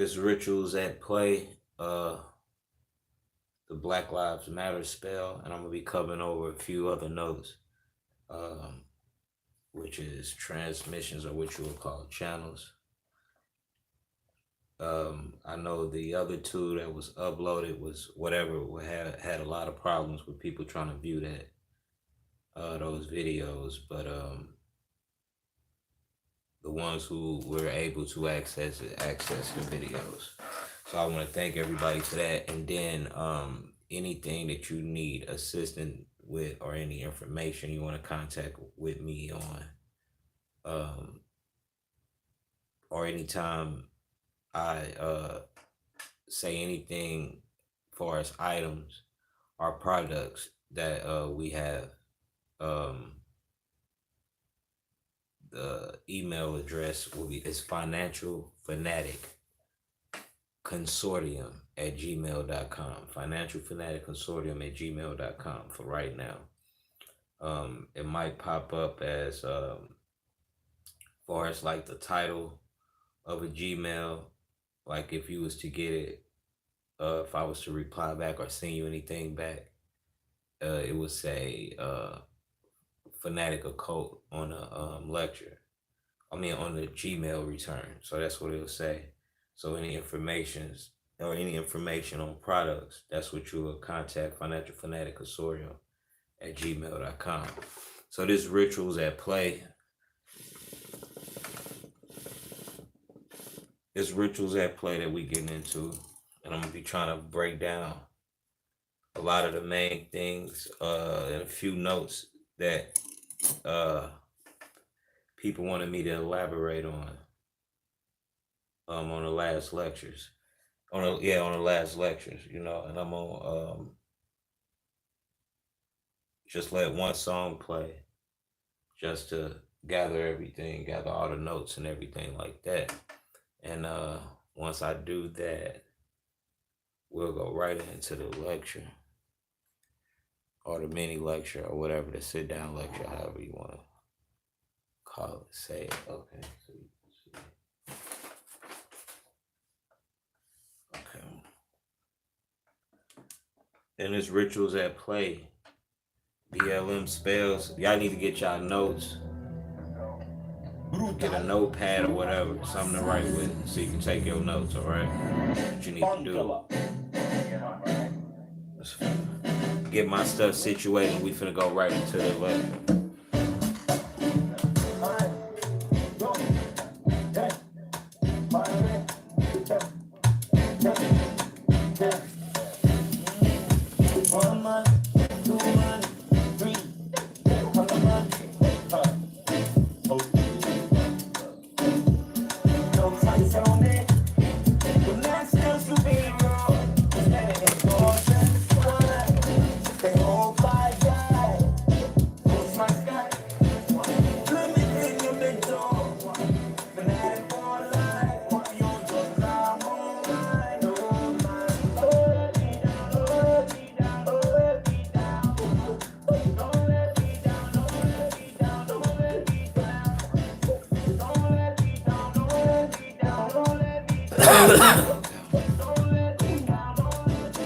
It's Rituals at Play, the Black Lives Matter spell, and I'm gonna be covering over a few other notes, um, which is transmissions, or what you would call channels. I know the other two that was uploaded was whatever had a lot of problems with people trying to view those videos, but the ones who were able to access the videos. So I want to thank everybody for that. And then anything that you need assistance with, or any information you want to contact with me on, or anytime I say anything far as items or products that we have, the email address will be is financialfanaticconsortium at gmail.com. Financialfanaticconsortium at gmail.com for right now. It might pop up as far as like the title of a Gmail, like if you was to get it, if I was to reply back or send you anything back, it would say Fanatic Occult on a lecture. On the Gmail return. So that's what it'll say. So any information on products, that's what you will contact Financial Fanatic Consortium at gmail.com. So this Rituals at Play. It's Rituals at Play that we getting into. And I'm gonna be trying to break down a lot of the main things and a few notes that people wanted me to elaborate on the last lectures. On the last lectures, and I'm gonna just let one song play just to gather all the notes and everything like that. And once I do that, we'll go right into the lecture, or the mini lecture, or whatever, the sit down lecture, however you want to call it, say it. Okay. So you can see. Okay. And this Rituals at Play, BLM spells. Y'all need to get y'all notes. Get a notepad or whatever, something to write with, so you can take your notes, alright? What you need to do. Get my stuff situated. We finna go right into the lecture.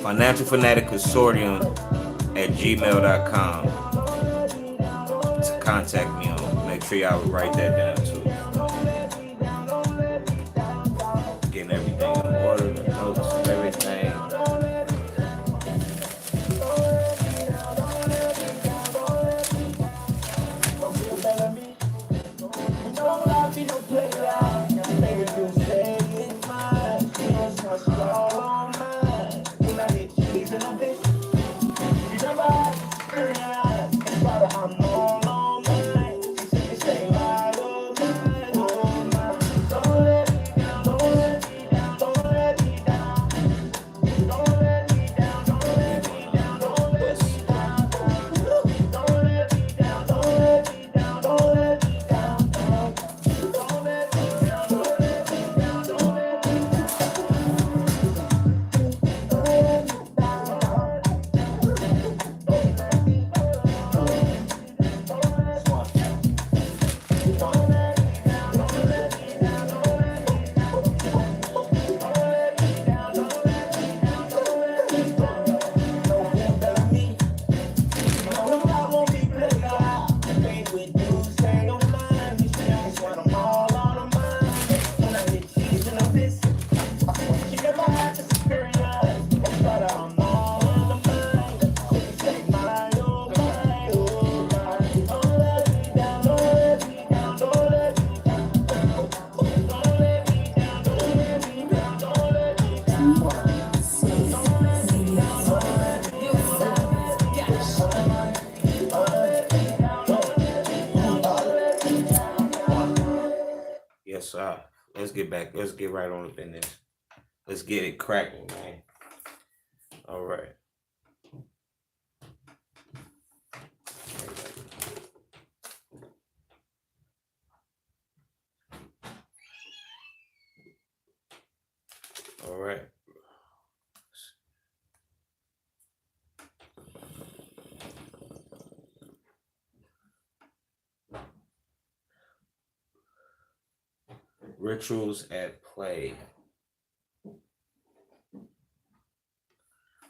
Financial Fanatic Consortium at gmail.com to contact me on. Make sure y'all write that down too. Getting everything in order, the notes, everything. Let's get right on up in this. Let's get it cracking, man. All right. All right. Rituals at play.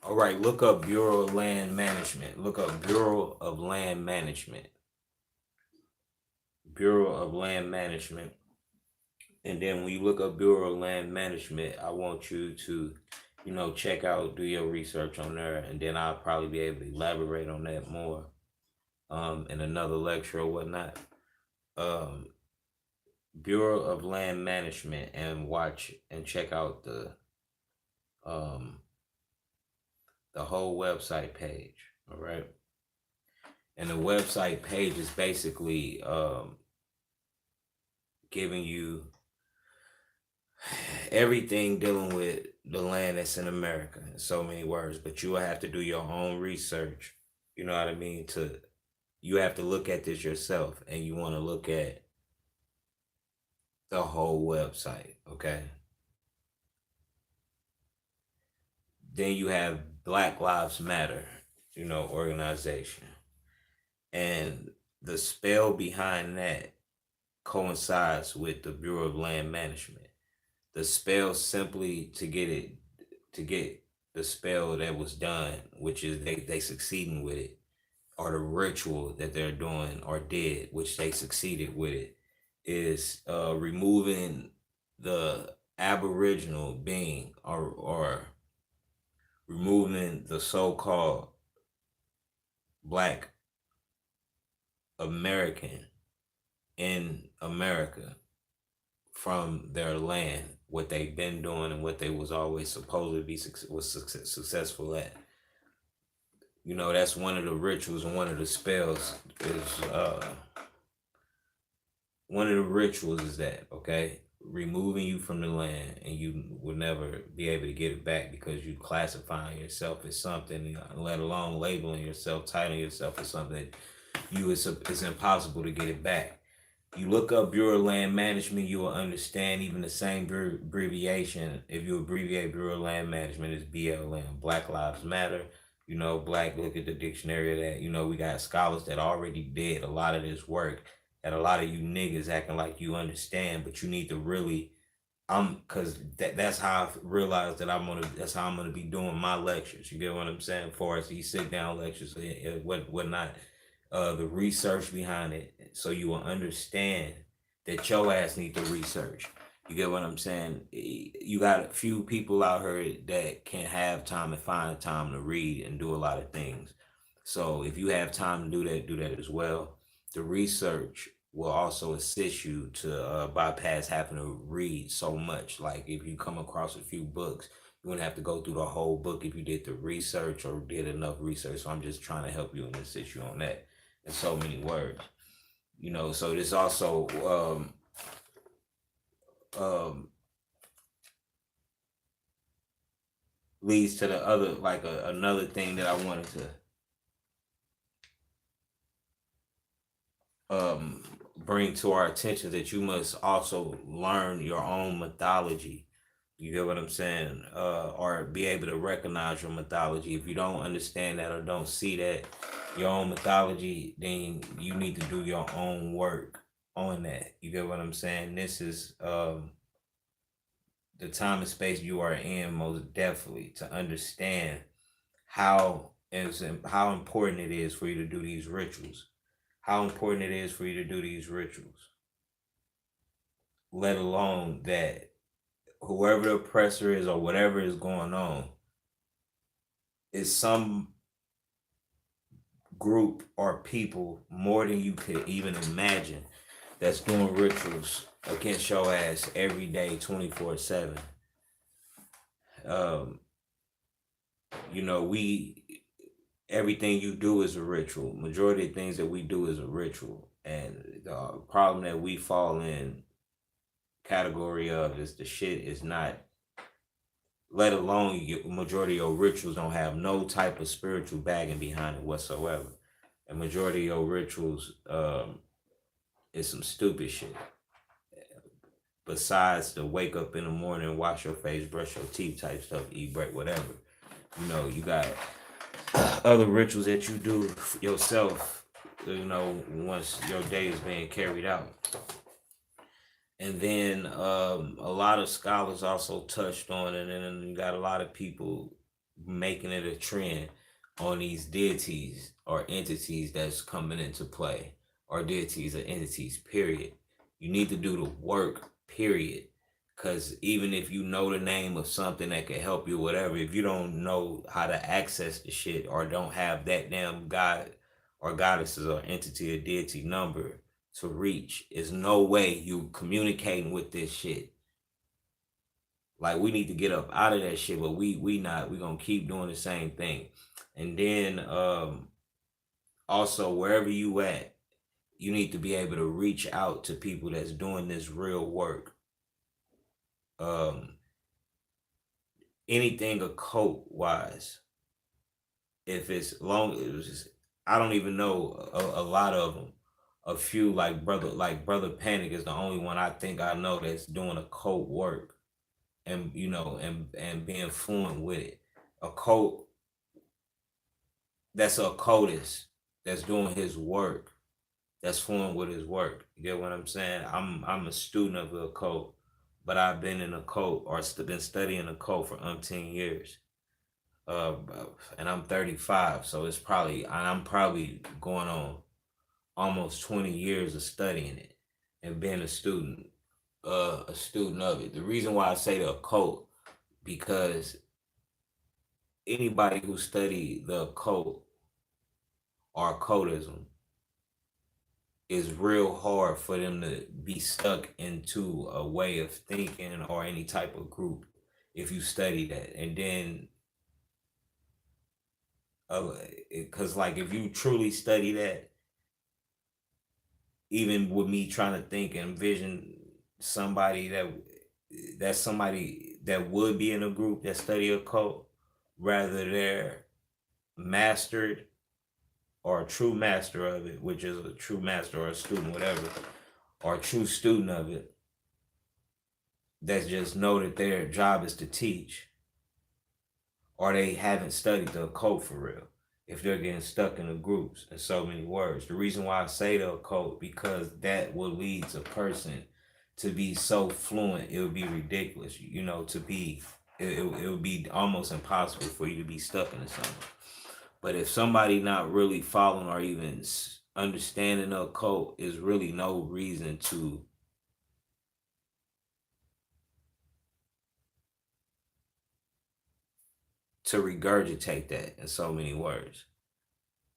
All right, look up Bureau of Land Management. Look up Bureau of Land Management. Bureau of Land Management. And then when you look up Bureau of Land Management, I want you to, check out, do your research on there, and then I'll probably be able to elaborate on that more in another lecture or whatnot. Um, Bureau of Land Management, and watch and check out um, the whole website page. All right. And the website page is basically giving you everything dealing with the land that's in America in so many words, but you will have to do your own research. You know what I mean? You have to look at this yourself, and you want to look at the whole website, okay? Then you have Black Lives Matter, organization. And the spell behind that coincides with the Bureau of Land Management. The spell simply to get the spell that was done, which is they succeeding with it, or the ritual that they're doing or did, which they succeeded with it, is removing the aboriginal being, or removing the so-called Black American in America from their land, what they've been doing and what they was always supposed to be successful at. That's one of the rituals, and one of the spells is one of the rituals is that, okay, removing you from the land, and you will never be able to get it back because you classifying yourself as something, let alone labeling yourself, titling yourself as something it's impossible to get it back. You look up Bureau of Land Management, you will understand even the same abbreviation. If you abbreviate Bureau of Land Management, it's BLM, Black Lives Matter. Black, look at the dictionary of that. We got scholars that already did a lot of this work, and a lot of you niggas acting like you understand, but you need to really, cause that's how I realized that's how I'm gonna be doing my lectures. You get what I'm saying? For us, these sit down lectures, whatnot. The research behind it, so you will understand that your ass need to research. You get what I'm saying? You got a few people out here that can have time and find time to read and do a lot of things. So if you have time to do that as well. The research will also assist you to bypass having to read so much. Like if you come across a few books, you wouldn't have to go through the whole book if you did the research or did enough research. So I'm just trying to help you and assist you on that in so many words. So this also leads to the other, like another thing that I wanted to bring to our attention, that you must also learn your own mythology. You get what I'm saying? Or be able to recognize your mythology. If you don't understand that or don't see that, your own mythology, then you need to do your own work on that. You get what I'm saying? This is the time and space you are in, most definitely, to understand how how important it is for you to do these rituals. How important it is for you to do these rituals. Let alone that whoever the oppressor is or whatever is going on is some group or people more than you could even imagine that's doing rituals against your ass every day, 24/7. Um, we everything you do is a ritual. Majority of things that we do is a ritual, and the problem that we fall in category of is the shit is not, let alone majority of your rituals don't have no type of spiritual bagging behind it whatsoever. And majority of your rituals is some stupid shit. Besides the wake up in the morning, wash your face, brush your teeth type stuff, eat break, whatever. You got other rituals that you do yourself, once your day is being carried out. And then a lot of scholars also touched on it, and then you got a lot of people making it a trend on these deities or entities that's coming into play, or deities or entities, period. You need to do the work, period. Because even if you know the name of something that could help you, whatever, if you don't know how to access the shit or don't have that damn god or goddesses or entity or deity number to reach, is no way you communicating with this shit. Like, we need to get up out of that shit, but we not. We gonna keep doing the same thing. And then also, wherever you at, you need to be able to reach out to people that's doing this real work. Um, Anything occult wise, if it's long, I don't even know a lot of them. A few, like brother Panic is the only one I think I know that's doing occult work, and and being fluent with it. A cult, that's a occultist that's doing his work, that's fluent with his work. You get what I'm saying? I'm a student of the occult, but I've been in a cult or been studying a cult for umpteen years. Uh, and I'm 35, so I'm probably going on almost 20 years of studying it and being a student of it. The reason why I say the occult, because anybody who study the occult or occultism, is real hard for them to be stuck into a way of thinking or any type of group if you study that. And then because like if you truly study that, even with me trying to think and envision somebody that's somebody that would be in a group that study a cult, rather they're mastered or a true master of it, which is a true master or a student, whatever, or a true student of it, that just know that their job is to teach, or they haven't studied the occult for real. If they're getting stuck in the groups in so many words, the reason why I say the occult, because that will lead a person to be so fluent, it would be ridiculous. To be, it would be almost impossible for you to be stuck in something. But if somebody not really following or even understanding the occult, is really no reason to regurgitate that in so many words.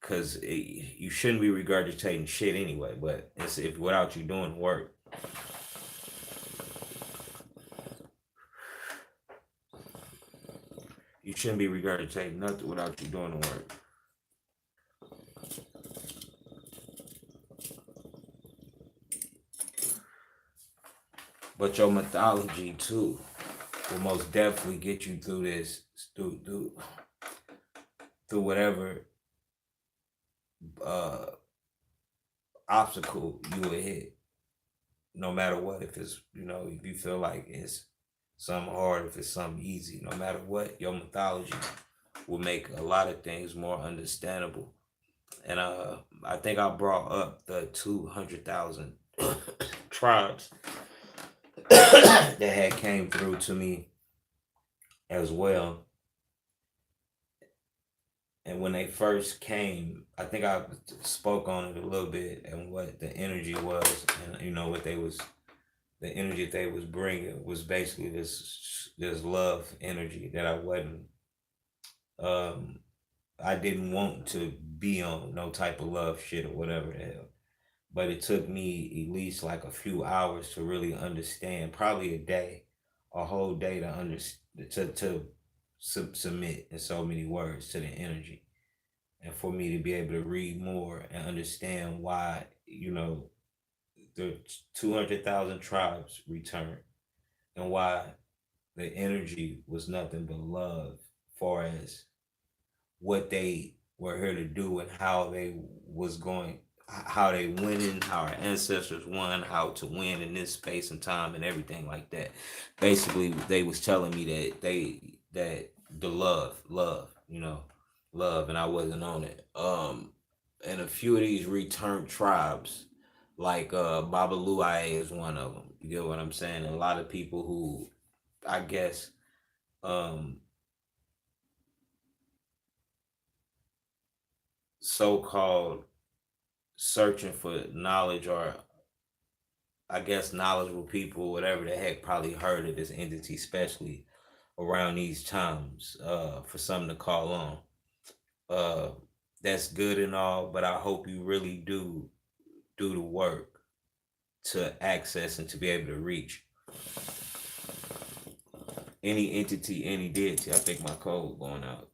Because you shouldn't be regurgitating shit anyway. But it's if without you doing work. You shouldn't be regurgitating nothing without you doing the work. But your mythology too will most definitely get you through this, through whatever uh, obstacle you will hit. No matter what, if it's if you feel like it's something hard, if it's something easy, no matter what, your mythology will make a lot of things more understandable. And I think I brought up the 200,000 tribes that had came through to me as well. And when they first came, I think I spoke on it a little bit and what the energy was, and what the energy they was bringing was basically this love energy that um I didn't want to be on no type of love shit or whatever the hell. But it took me at least like a few hours to really understand, probably a day, a whole day to submit in so many words to the energy, and for me to be able to read more and understand why the 200,000 tribes return. and why the energy was nothing but love, far as what they were here to do and how they was going, how they winning, how our ancestors won, how to win in this space and time and everything like that. Basically, they was telling me that the love, and I wasn't on it. And a few of these returned tribes, like Babaluaye is one of them. You get what I'm saying? A lot of people who, I guess, um, so-called searching for knowledge, or I guess knowledgeable people, whatever the heck, probably heard of this entity, especially around these times, for something to call on. Uh, that's good and all, but I hope you really do the work to access and to be able to reach any entity, any deity. I think my code going out.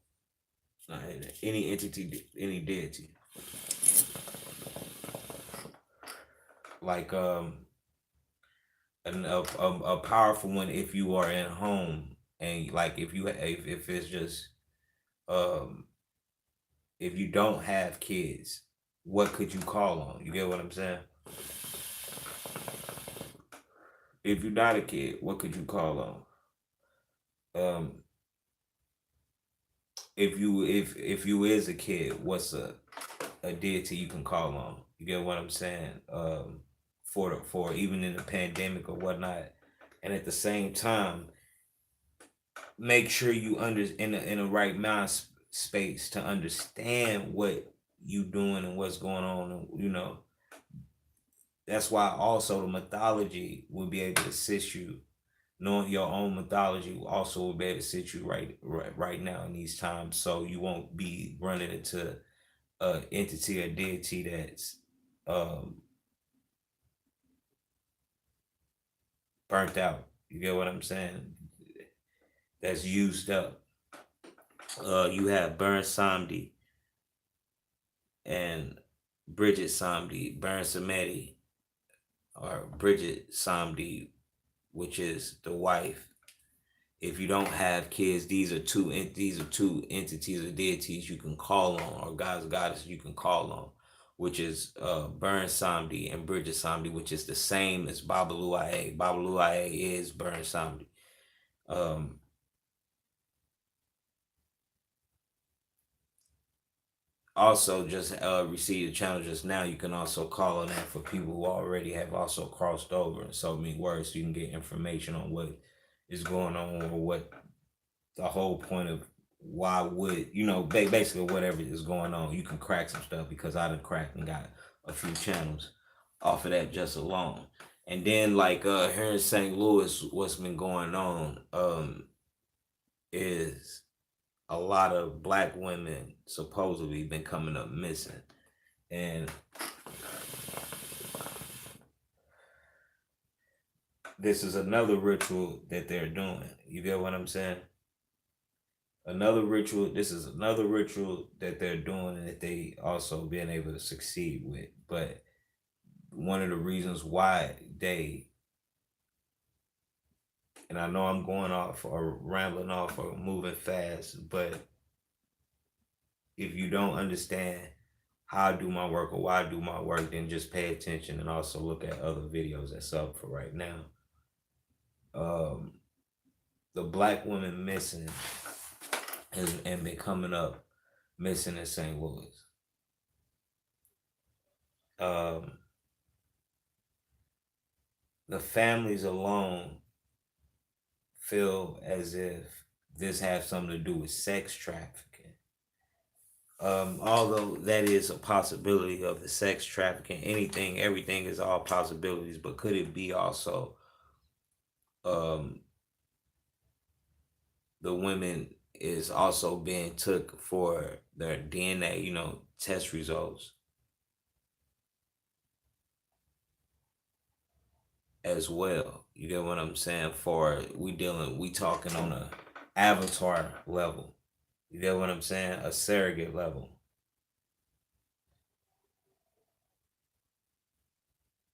Not any entity, any deity. Like a powerful one if you are at home, and like if it's just um if you don't have kids, what could you call on? You get what I'm saying? If you're not a kid, what could you call on? If you is a kid, what's a deity you can call on? You get what I'm saying? For even in the pandemic or whatnot, and at the same time, make sure you in the right mind space to understand what you doing and what's going on. And, that's why also the mythology will be able to assist you. Knowing your own mythology will also will be able to assist you right now in these times, so you won't be running into a entity or deity that's um, burnt out. You get what I'm saying? That's used up. You have Burn Samdi and Bridget Samdi, Burn Samedi, or Bridget Samdi, which is the wife. If you don't have kids, these are two entities or deities you can call on, or gods goddesses you can call on, which is Burn Samdi and Bridget Samdi, which is the same as Babaluaye. Babaluaye is Burn Samdi. Um, Also, just received the channel just now. You can also call on that for people who already have also crossed over in so many words, so you can get information on what is going on, or what the whole point of why would basically whatever is going on. You can crack some stuff, because I done cracked and got a few channels off of that just alone. And then like here in St. Louis, what's been going on is a lot of black women supposedly been coming up missing. And this is another ritual that they're doing. You get what I'm saying? Another ritual. This is another ritual that they're doing, and that they also been able to succeed with. But one of the reasons why they, and I know I'm going off or rambling off or moving fast, but if you don't understand how I do my work or why I do my work, then just pay attention and also look at other videos that's up for right now. Um, the black women missing and been coming up missing in St. Louis. Um, the families alone feel as if this has something to do with sex trafficking. Although that is a possibility of the sex trafficking, everything is all possibilities, but could it be also um, the women is also being took for their DNA, test results as well. You get what I'm saying? For we talking on a avatar level. You get what I'm saying? A surrogate level.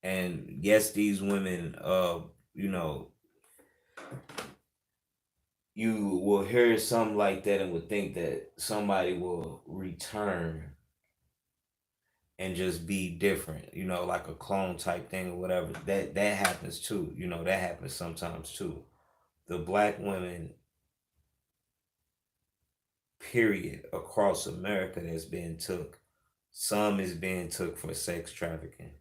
And yes, these women, you know, you will hear something like that and would think that somebody will return and just be different, like a clone type thing or whatever. That happens too. That happens sometimes too. The black women, period, across America that's being took. Some is being took for sex trafficking,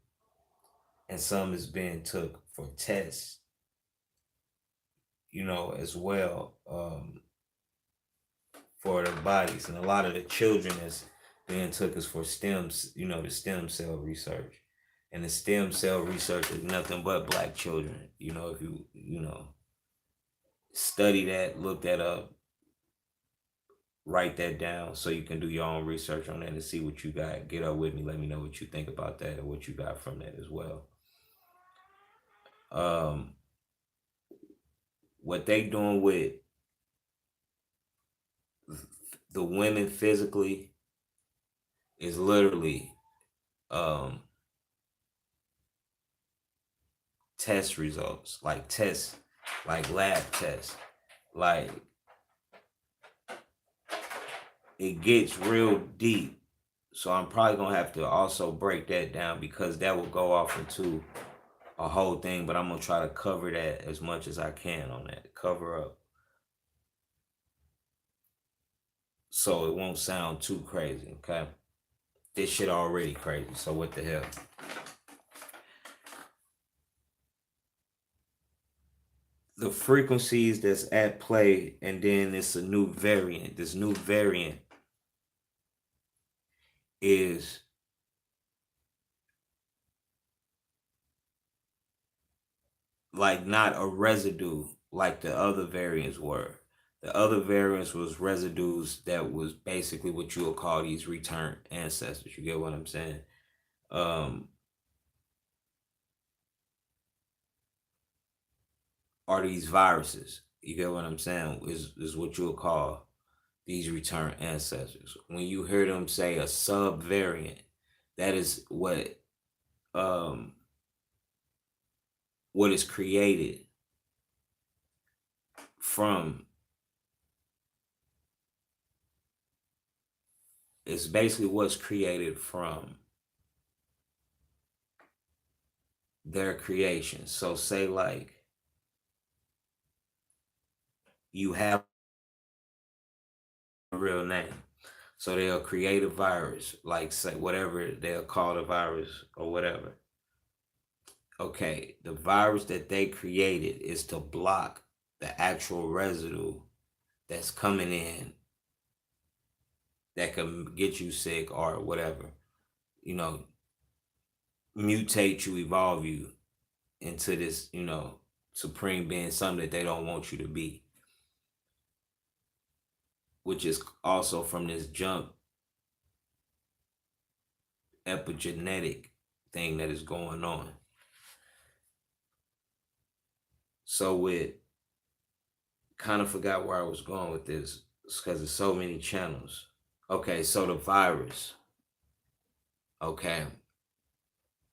and some is being took for tests, as well, for their bodies. And a lot of the children that's being took is for stems, the stem cell research. And the stem cell research is nothing but black children. If you study that, look that up, write that down so you can do your own research on that and see what you got. Get up with me. Let me know what you think about that or what you got from that as well. Um, what they doing with the women physically is literally um, test results, like tests, like lab tests. Like, it gets real deep. So I'm probably gonna have to also break that down because that will go off into a whole thing, but I'm gonna try to cover that as much as I can on that. Cover up so it won't sound too crazy, okay? This shit already crazy, so what the hell? The frequencies that's at play, and then it's a new variant. This new variant is like not a residue like the other variants were. The other variants was residues that was basically what you would call these returned ancestors. You get what I'm saying? Um, are these viruses? You get what I'm saying? Is what you would call these returned ancestors. When you hear them say a subvariant, that is um what is created from, it's basically what's created from their creation. So say like you have a real name. So they'll create a virus, like say whatever they'll call the virus or whatever. Okay, the virus that they created is to block the actual residue that's coming in that can get you sick or whatever. You know, mutate you, evolve you into this, supreme being, something that they don't want you to be, which is also from this jump epigenetic thing that is going on. So with kind of forgot where I was going with this because there's so many channels. Okay, so the virus, okay,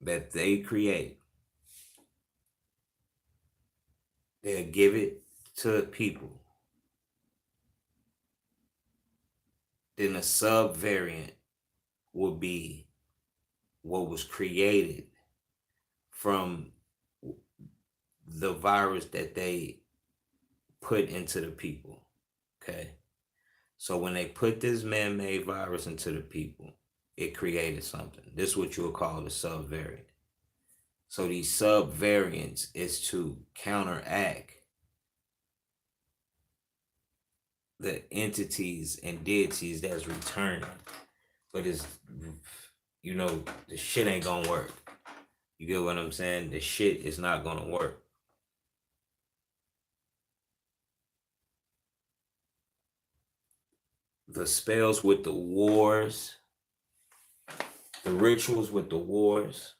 that they create, they'll give it to people. Then a subvariant will be what was created from the virus that they put into the people. Okay. So when they put this man-made virus into the people, it created something. This is what you would call the subvariant. So these subvariants is to counteract the entities and deities that's returning. But it's, the shit ain't gonna work. You get what I'm saying? The shit is not gonna work. The spells with the wars, the rituals with the wars,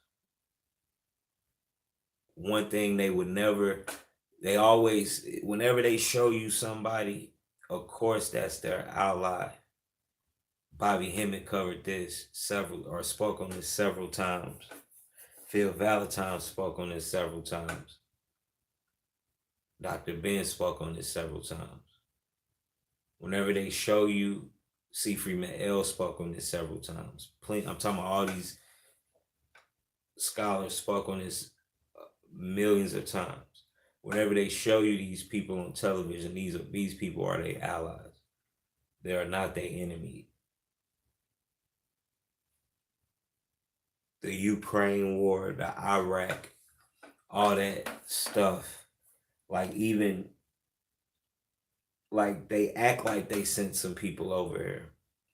one thing they would never, they always, whenever they show you somebody, of course that's their ally. Bobby Hemmett covered this several, or spoke on this several times. Phil Valentine spoke on this several times. Dr. Ben spoke on this several times. Whenever they show you, C. Freeman L spoke on this several times. I'm talking about all these scholars spoke on this millions of times. Whenever they show you these people on television, these people are their allies. They are not their enemy. The Ukraine war, the Iraq, all that stuff. Like even like they act like they sent some people over here,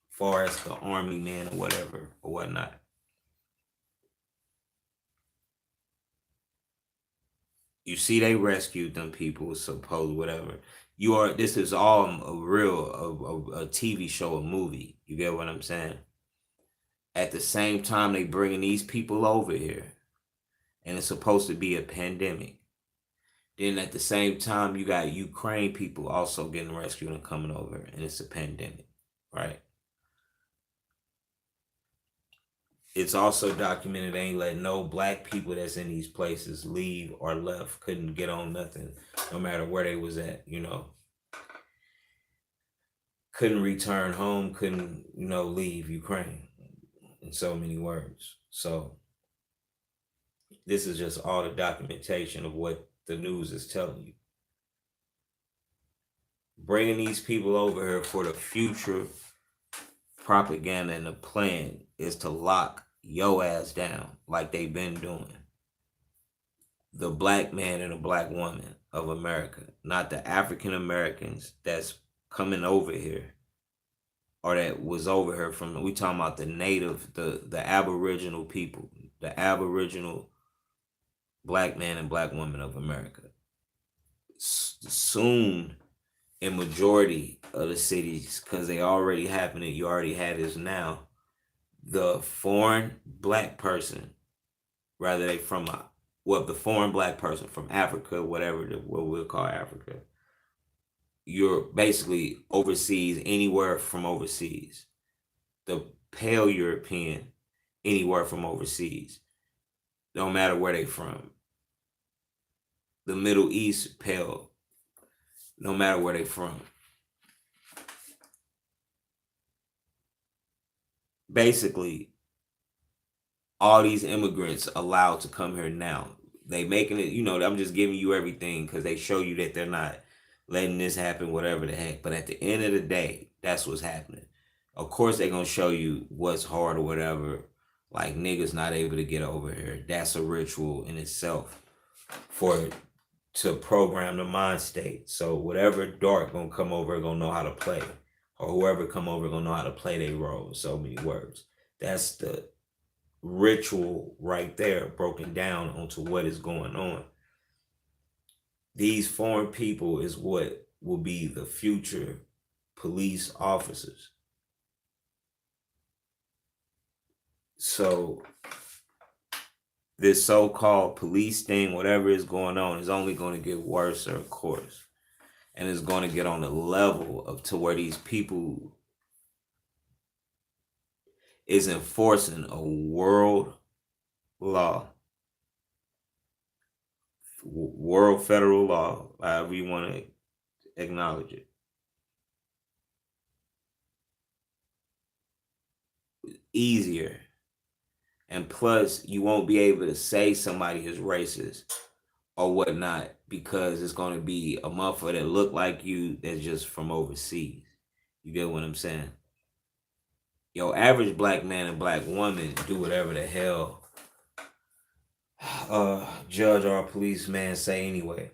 far as the army man or whatever or whatnot. You see, they rescued them people, suppose whatever. You are. This is all a real a TV show, a movie. You get what I'm saying? At the same time, they bringing these people over here, and it's supposed to be a pandemic. Then at the same time, you got Ukraine people also getting rescued and coming over, and it's a pandemic, right? It's also documented they ain't let no black people that's in these places leave or left. Couldn't get on nothing, no matter where they was at. Couldn't return home. Couldn't leave Ukraine. In so many words. So this is just all the documentation of what the news is telling you. Bringing these people over here for the future propaganda and the plan is to lock yo ass down like they've been doing. The black man and the black woman of America, not the African Americans that's coming over here or that was over here from, we talking about the native, the aboriginal people, the aboriginal black man and black woman of America. Soon, in majority of the cities, because they already happening, you already had this now, the foreign black person, rather they from the foreign black person from Africa, whatever what we'll call Africa, you're basically overseas, anywhere from overseas. The pale European, anywhere from overseas, no matter where they from. The Middle East, pale, no matter where they from. Basically, all these immigrants allowed to come here now. They making it, I'm just giving you everything because they show you that they're not letting this happen, whatever the heck. But at the end of the day, that's what's happening. Of course, they're going to show you what's hard or whatever. Like niggas not able to get over here. That's a ritual in itself to program the mind state. So whatever dark going to come over, going to know how to play. Or whoever come over going to know how to play their role in so many words. That's the ritual right there, broken down onto what is going on. These foreign people is what will be the future police officers. So this so-called police thing, whatever is going on, is only going to get worse, of course. And it's going to get on the level of to where these people is enforcing a world law, world federal law, however you want to acknowledge it. Easier. And plus, you won't be able to say somebody is racist or whatnot because it's going to be a motherfucker that look like you that's just from overseas. You get what I'm saying? Your average black man and black woman do whatever the hell judge or policeman say anyway.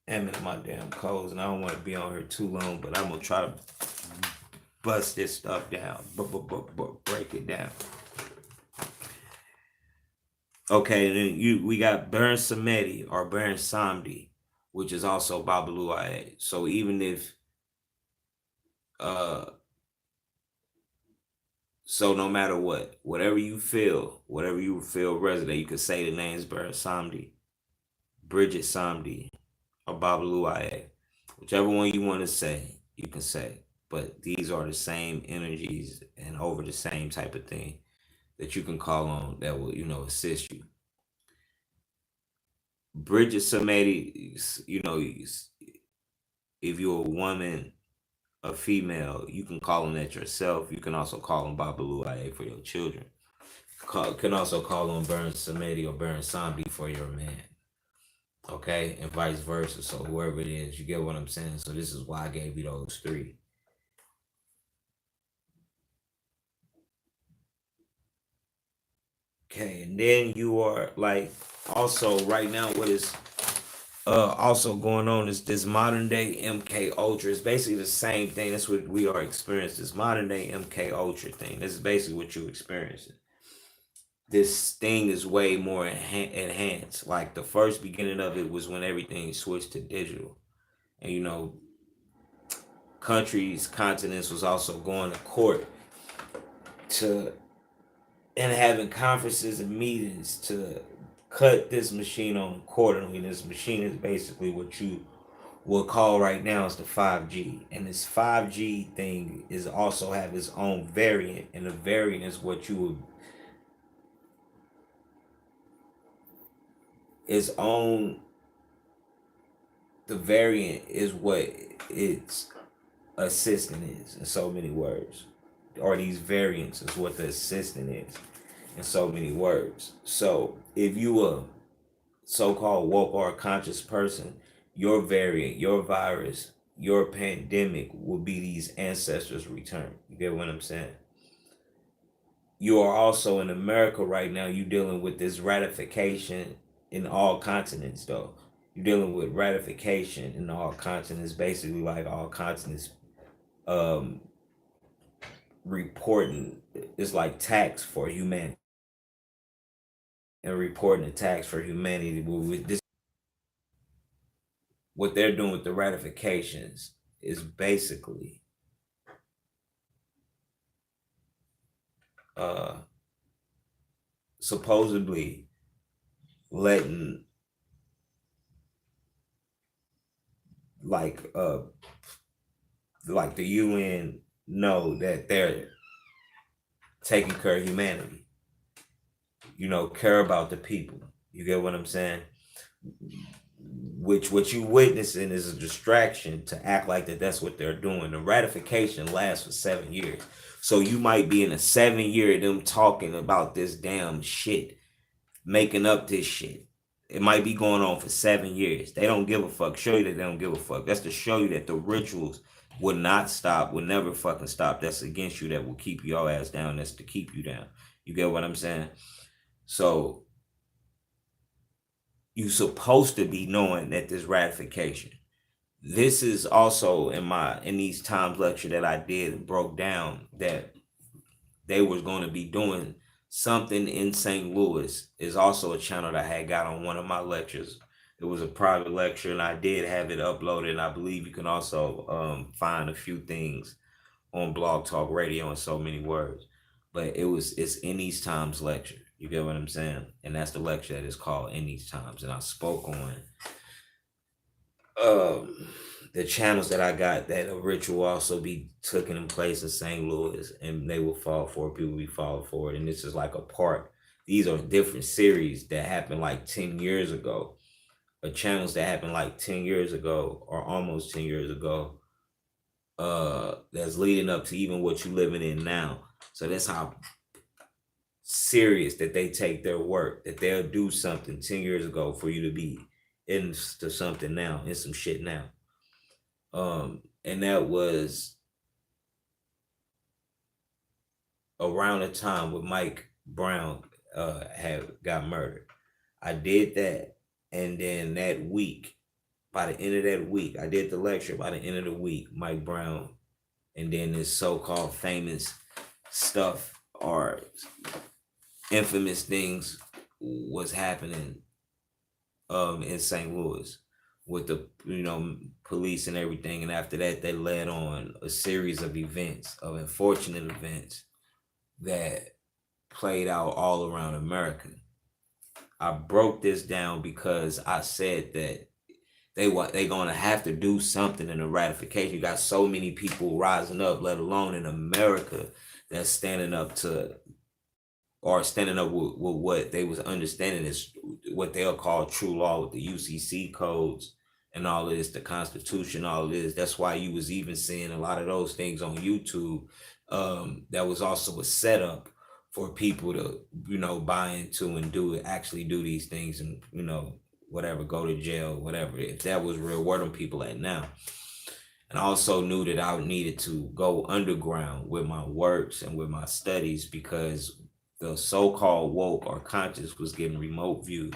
I'm in my damn clothes and I don't want to be on here too long, but I'm going to try to bust this stuff down. Break it down. Okay, then we got Baron Samedi or Baron Samdi, which is also Babalu Aye. So even if so no matter whatever you feel resident, you could say the names Baron Samdi, Bridget Samdi, or Babalu Aye. Whichever one you want to say, you can say. But these are the same energies and over the same type of thing that you can call on that will, assist you. Bridget somebody, if you're a woman, a female, you can call on that yourself. You can also call on Babalu Aye for your children. Can also call on Burn Samedi or Burn Sambi for your man. Okay, and vice versa. So whoever it is, you get what I'm saying. So this is why I gave you those three. Okay, and then you are like also right now what is also going on is this modern day MK Ultra. It's basically the same thing. That's what we are experiencing. This modern day MK Ultra thing. This is basically what you experiencing. This thing is way more enhanced. Like the first beginning of it was when everything switched to digital, and countries, continents was also going to court to and having conferences and meetings to cut this machine on accordingly. This machine is basically what you will call right now is the 5G. And this 5G thing is also have its own variant, and the variant is what you would its own the variant is what its assistant is in so many words. Or these variants is what the assistant is in so many words. So if you a so-called woke or conscious person, your variant, your virus, your pandemic will be these ancestors' return. You get what I'm saying? You are also in America right now. You dealing with this ratification in all continents, though. You're dealing with ratification in all continents, basically like all continents um reporting. It's like tax for humanity and reporting a tax for humanity. With this, what they're doing with the ratifications is basically uh supposedly letting like uh like the UN know that they're taking care of humanity. Care about the people. You get what I'm saying? Which what you witnessing is a distraction to act like that's what they're doing. The ratification lasts for 7 years. So you might be in a 7 year of them talking about this damn shit, making up this shit. It might be going on for 7 years. They don't give a fuck. Show you that they don't give a fuck. That's to show you that the rituals will not stop, will never fucking stop. That's against you, that will keep your ass down. That's to keep you down. You get what I'm saying? So you supposed to be knowing that this ratification. This is also in these times lecture that I did and broke down that they was going to be doing something in St. Louis. Is also a channel that I had got on one of my lectures. It was a private lecture, and I did have it uploaded. And I believe you can also find a few things on Blog Talk Radio in so many words. But it's in these times lecture. You get what I'm saying? And that's the lecture that is called In These Times. And I spoke on the channels that I got that a ritual also be taking in place in St. Louis, and they will fall for it. People will be falling for it. And this is like a part. These are different series that happened like 10 years ago. Or channels that happened like 10 years ago or almost 10 years ago. That's leading up to even what you living in now. So that's how serious that they take their work, that they'll do something 10 years ago for you to be into something now, in some shit now. And that was around the time when Mike Brown had got murdered. I did that, and then that week, by the end of that week, I did the lecture. By the end of the week, Mike Brown, and then this so-called famous stuff or infamous things was happening in St. Louis with the police and everything. And after that, they led on a series of events, of unfortunate events that played out all around America. I broke this down because I said that they gonna have to do something in the ratification. You got so many people rising up, let alone in America, that's standing up to or standing up with what they was understanding is what they'll call true law with the UCC codes and all of this, the Constitution, all of this. That's why you was even seeing a lot of those things on YouTube. That was also a setup for people to, buy into and actually do these things, and whatever, go to jail, whatever. If that was real, where them people at now? And I also knew that I needed to go underground with my works and with my studies, because the so-called woke or conscious was getting remote view,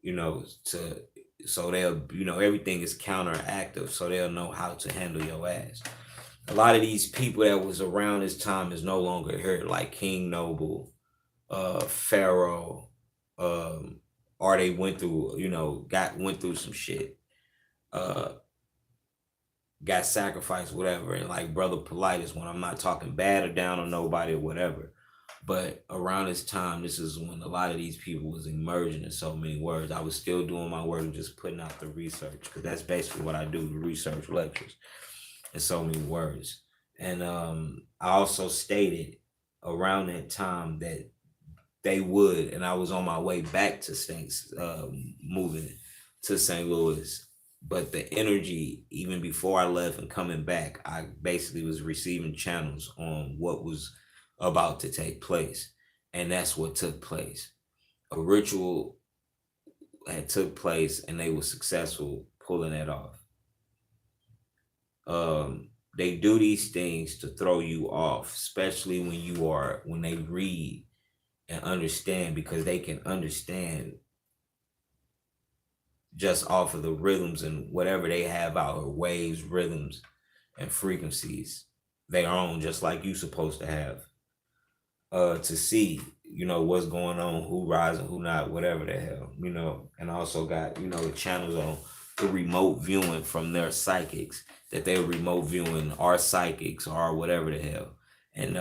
to so they'll, everything is counteractive, so they'll know how to handle your ass. A lot of these people that was around this time is no longer here, like King Noble, Pharaoh, um, or they went through, went through some shit. Uh, got sacrificed, whatever. And like Brother Polite is when I'm not talking bad or down on nobody or whatever. But around this time, this is when a lot of these people was emerging in so many words. I was still doing my work and just putting out the research, because that's basically what I do, the research lectures in so many words. And I also stated around that time that they would, and I was on my way back to moving to St. Louis. But the energy, even before I left and coming back, I basically was receiving channels on what was about to take place. And that's what took place. A ritual had took place, and they were successful pulling it off. They do these things to throw you off, especially when they read and understand, because they can understand just off of the rhythms and whatever they have out, waves, rhythms, and frequencies they own, just like you supposed to have, to see, what's going on, who rising, who not, whatever the hell, and also got, the channels on the remote viewing from their psychics, that they're remote viewing our psychics or whatever the hell. And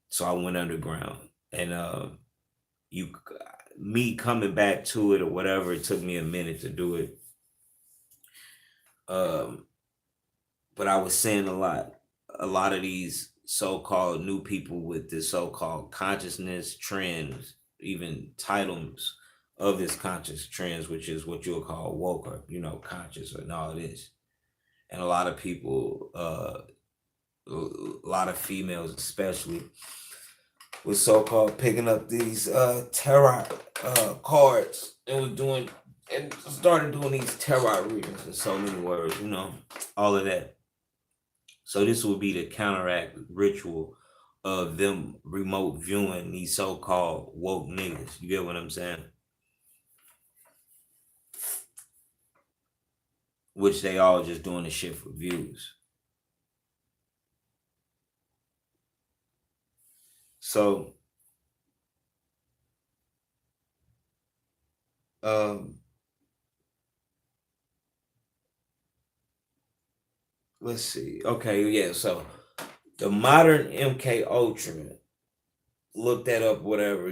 so I went underground, and you me coming back to it or whatever, it took me a minute to do it. Um, but I was saying a lot of these so-called new people with this so-called consciousness trends, even titles of this conscious trends, which is what you'll call woke, or conscious, and all this. And a lot of people, a lot of females especially, was so-called picking up these tarot cards, and was doing and started doing these tarot readings in so many words, all of that. So this would be the counteract ritual of them remote viewing these so-called woke niggas. You get what I'm saying? Which they all just doing the shit for views. So um let's see. Okay, yeah, so the modern MK Ultra, look that up, whatever,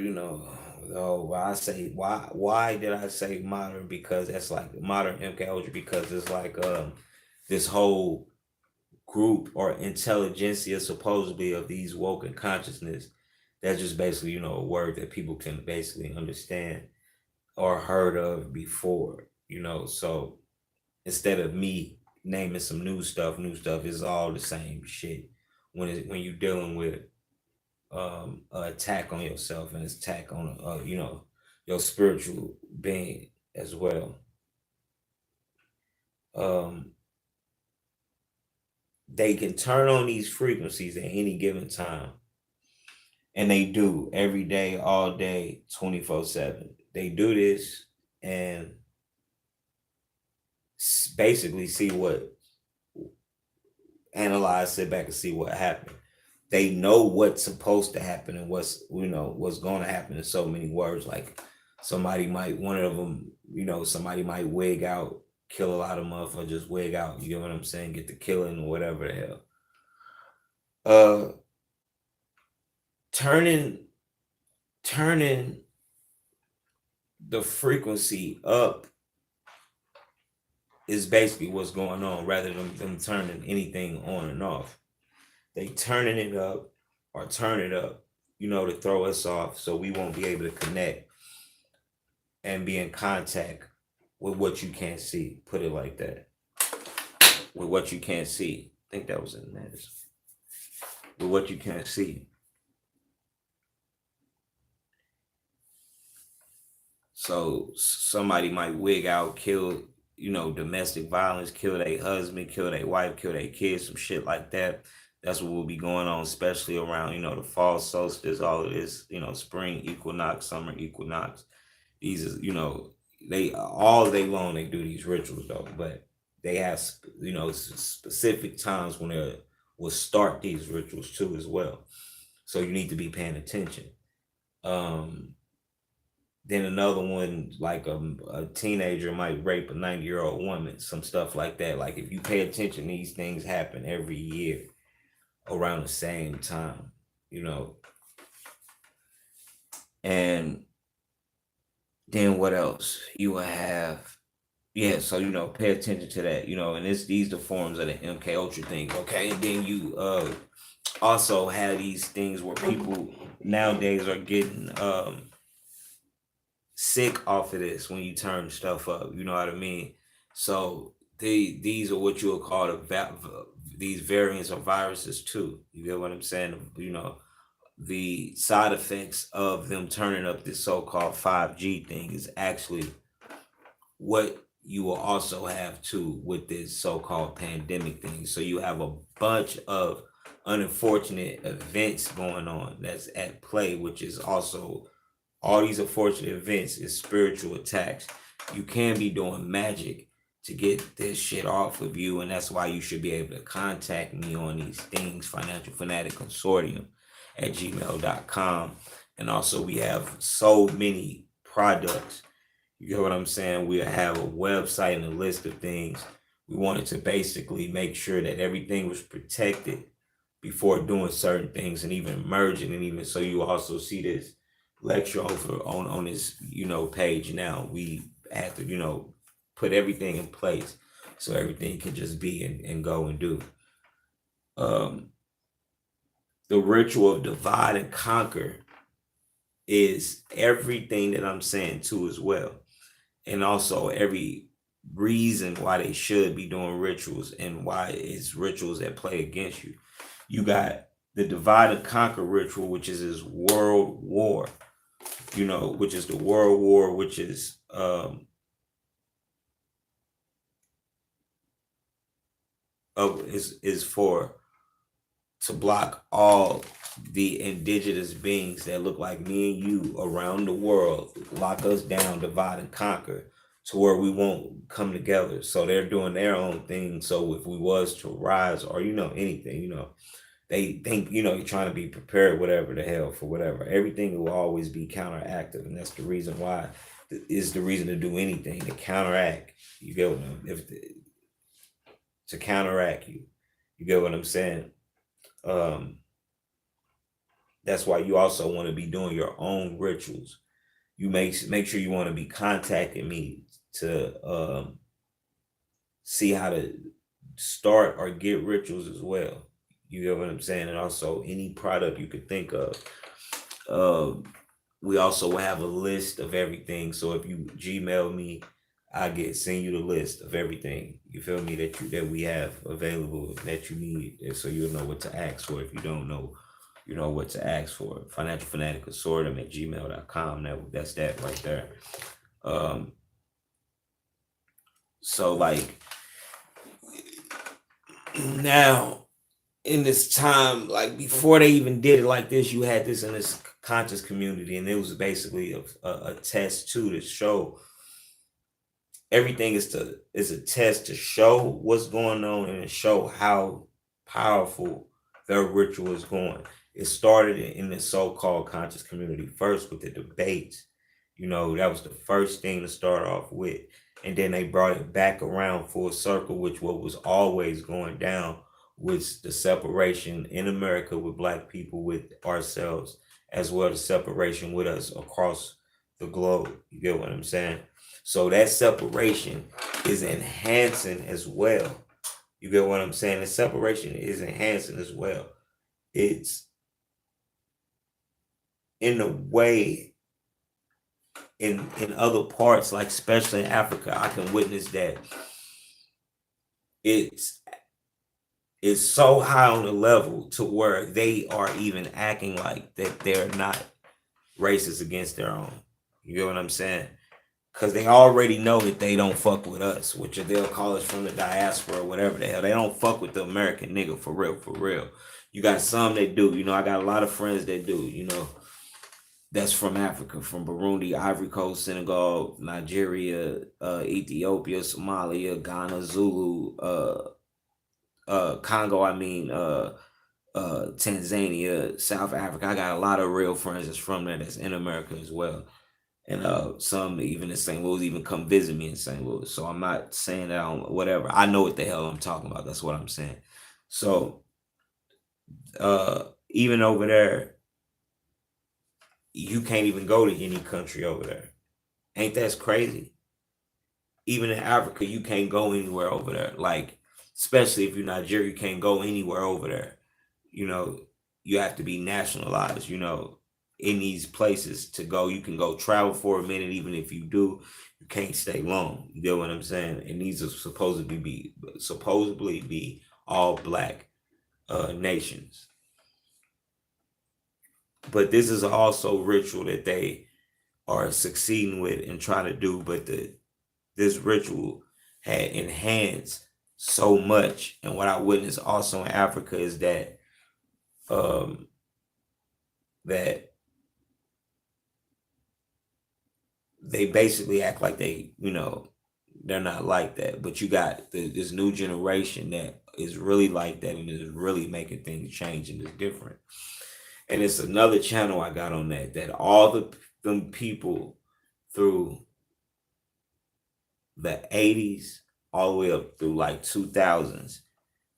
Oh, I say, why did I say modern? Because that's like modern MK Ultra, because it's like this whole group or intelligentsia supposedly of these woken consciousness, that's just basically, a word that people can basically understand or heard of before, so instead of me naming some new stuff is all the same shit when you're dealing with an attack on yourself and an attack on your spiritual being as well. um they can turn on these frequencies at any given time, and they do every day, all day, 24/7. They do this and basically see what analyze, sit back and see what happened. They know what's supposed to happen and what's going to happen in so many words. Like somebody might, one of them, somebody might wig out, kill a lot of motherfuckers, just wig out. You get what I'm saying? Get the killing or whatever the hell. Uh, turning turning the frequency up is basically what's going on, rather than them turning anything on and off. They turning it up or turn it up to throw us off, so we won't be able to connect and be in contact with what you can't see. Put it like that. With what you can't see. I think that was in this. With what you can't see. So somebody might wig out, kill, domestic violence, kill their husband, kill their wife, kill their kids, some shit like that. That's what will be going on, especially around, the fall solstice, all of this, spring equinox, summer equinox. These is, they all day long they do these rituals though, but they have, specific times when they will start these rituals too as well. So you need to be paying attention. Um, then another one, like a teenager might rape a 90-year-old woman, some stuff like that. Like if you pay attention, these things happen every year around the same time, you know. And then what else? You will have, yeah, so pay attention to that, and these the forms of the MK Ultra thing, okay? And then you also have these things where people nowadays are getting sick off of this when you turn stuff up. You know what I mean? So these are what you'll call these variants of viruses too. You get what I'm saying? The side effects of them turning up this so-called 5G thing is actually what you will also have too with this so-called pandemic thing. So you have a bunch of unfortunate events going on that's at play, which is also all these unfortunate events is spiritual attacks. You can be doing magic to get this shit off of you, and that's why you should be able to contact me on these things, Financial Fanatic Consortium at gmail.com. And also we have so many products. You get what I'm saying? We have a website and a list of things. We wanted to basically make sure that everything was protected before doing certain things and even merging, and even so you also see this lecture over on this page now. We have to put everything in place so everything can just be and go and do. The ritual of divide and conquer is everything that I'm saying too as well, and also every reason why they should be doing rituals and why it's rituals that play against you. You got the divide and conquer ritual, which is this world war, which is the world war, which is for to block all the indigenous beings that look like me and you around the world, lock us down, divide and conquer, to where we won't come together. So they're doing their own thing. So if we was to rise or anything, they think you're trying to be prepared, whatever the hell, for whatever. Everything will always be counteractive, and that's the reason why is the reason to do anything, to counteract. You get what to counteract you. You get what I'm saying? That's why you also want to be doing your own rituals. You make sure you want to be contacting me to see how to start or get rituals as well. You get what I'm saying? And also any product you could think of. We also have a list of everything. So if you Gmail me, send you the list of everything. You feel me, that we have available that you need, so you'll know what to ask for. If you don't know, you know what to ask for. Financial Fanatic Consortium at gmail.com. That's that right there. So like now in this time, like before they even did it like this, you had this in this conscious community, and it was basically a test too, to show everything is a test to show what's going on and to show how powerful their ritual is going. It started in the so-called conscious community first with the debates. That was the first thing to start off with. And then they brought it back around full circle, which what was always going down was the separation in America with Black people, with ourselves, as well as separation with us across the globe. You get what I'm saying? So that separation is enhancing as well. You get what I'm saying? The separation is enhancing as well. It's in a way in other parts, like especially in Africa, I can witness that it's it's so high on the level to where they are even acting like that they're not racist against their own. You get what I'm saying? Because they already know that they don't fuck with us, which they'll call us from the diaspora or whatever the hell. They don't fuck with the American nigga for real, for real. You got some that do. You know, I got a lot of friends that do. You know, that's from Africa, from Burundi, Ivory Coast, Senegal, Nigeria, Ethiopia, Somalia, Ghana, Zulu, Congo. Tanzania, South Africa. I got a lot of real friends that's from there that's in America as well. And some even in St. Louis even come visit me in St. Louis. So I'm not saying that on whatever. I know what the hell I'm talking about. That's what I'm saying. So even over there, you can't even go to any country over there. Ain't that crazy? Even in Africa, you can't go anywhere over there. Like, especially if you're Nigeria, you can't go anywhere over there. You know, you have to be nationalized, you know, in these places to go. You can go travel for a minute, even if you do, you can't stay long. You get what I'm saying? And these are supposedly be all black nations. But this is also ritual that they are succeeding with and trying to do. But this ritual had enhanced so much. And what I witnessed also in Africa is that that they basically act like they, you know, they're not like that. But you got this new generation that is really like that and is really making things change and is different. And it's another channel I got on that all them people through the 80s all the way up through like 2000s,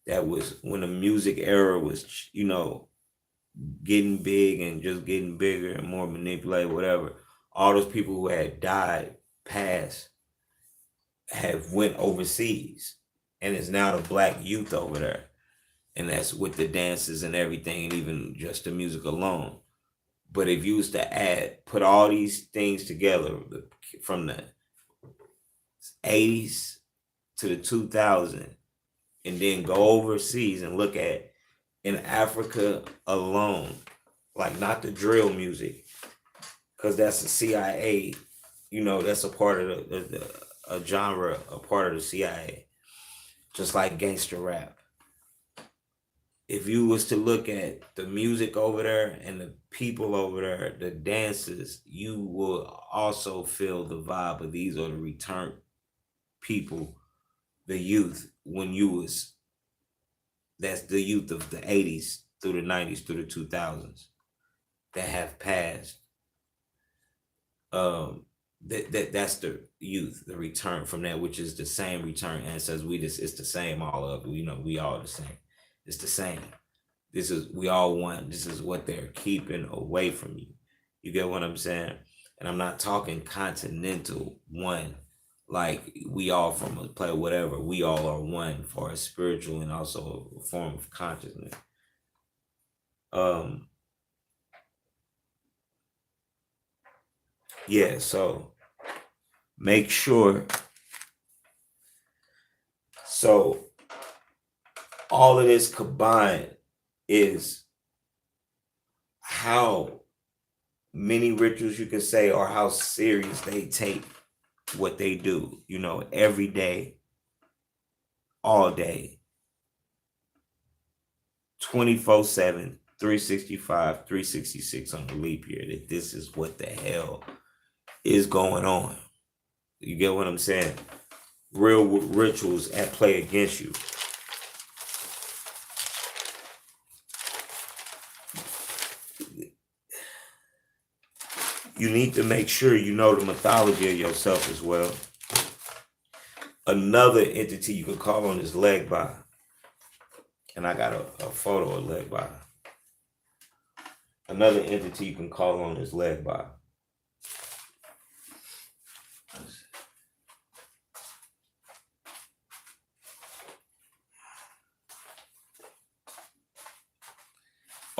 that was when the music era was, you know, getting big and just getting bigger and more manipulated, whatever. All those people who had died, passed, have went overseas, and it's now the black youth over there, and that's with the dances and everything, and even just the music alone. But if you was to put all these things together, from the 80s to the 2000s, and then go overseas and look at in Africa alone, like not the drill music, because that's the CIA, you know, that's a part of a genre, a part of the CIA, just like gangster rap. If you was to look at the music over there and the people over there, the dances, you will also feel the vibe of these are the return people, the youth, when you was, that's the youth of the 80s through the 90s through the 2000s that have passed. That's the youth, the return from that, which is the same return ancestors. It's the same, all of it. You know, we all the same. It's the same. This is, we all want, this is what they're keeping away from you. You get what I'm saying? And I'm not talking continental one, like we all from a play, whatever. We all are one for a spiritual and also a form of consciousness. Yeah, so make sure. So all of this combined is how many rituals you can say, or how serious they take what they do, you know, every day, all day, 24/7, 365, 366 on the leap year, that this is what the hell is going on. You get what I'm saying? Real rituals at play against you. You need to make sure you know the mythology of yourself as well. Another entity you can call on is Legba. And I got a photo of Legba. Another entity you can call on is Legba.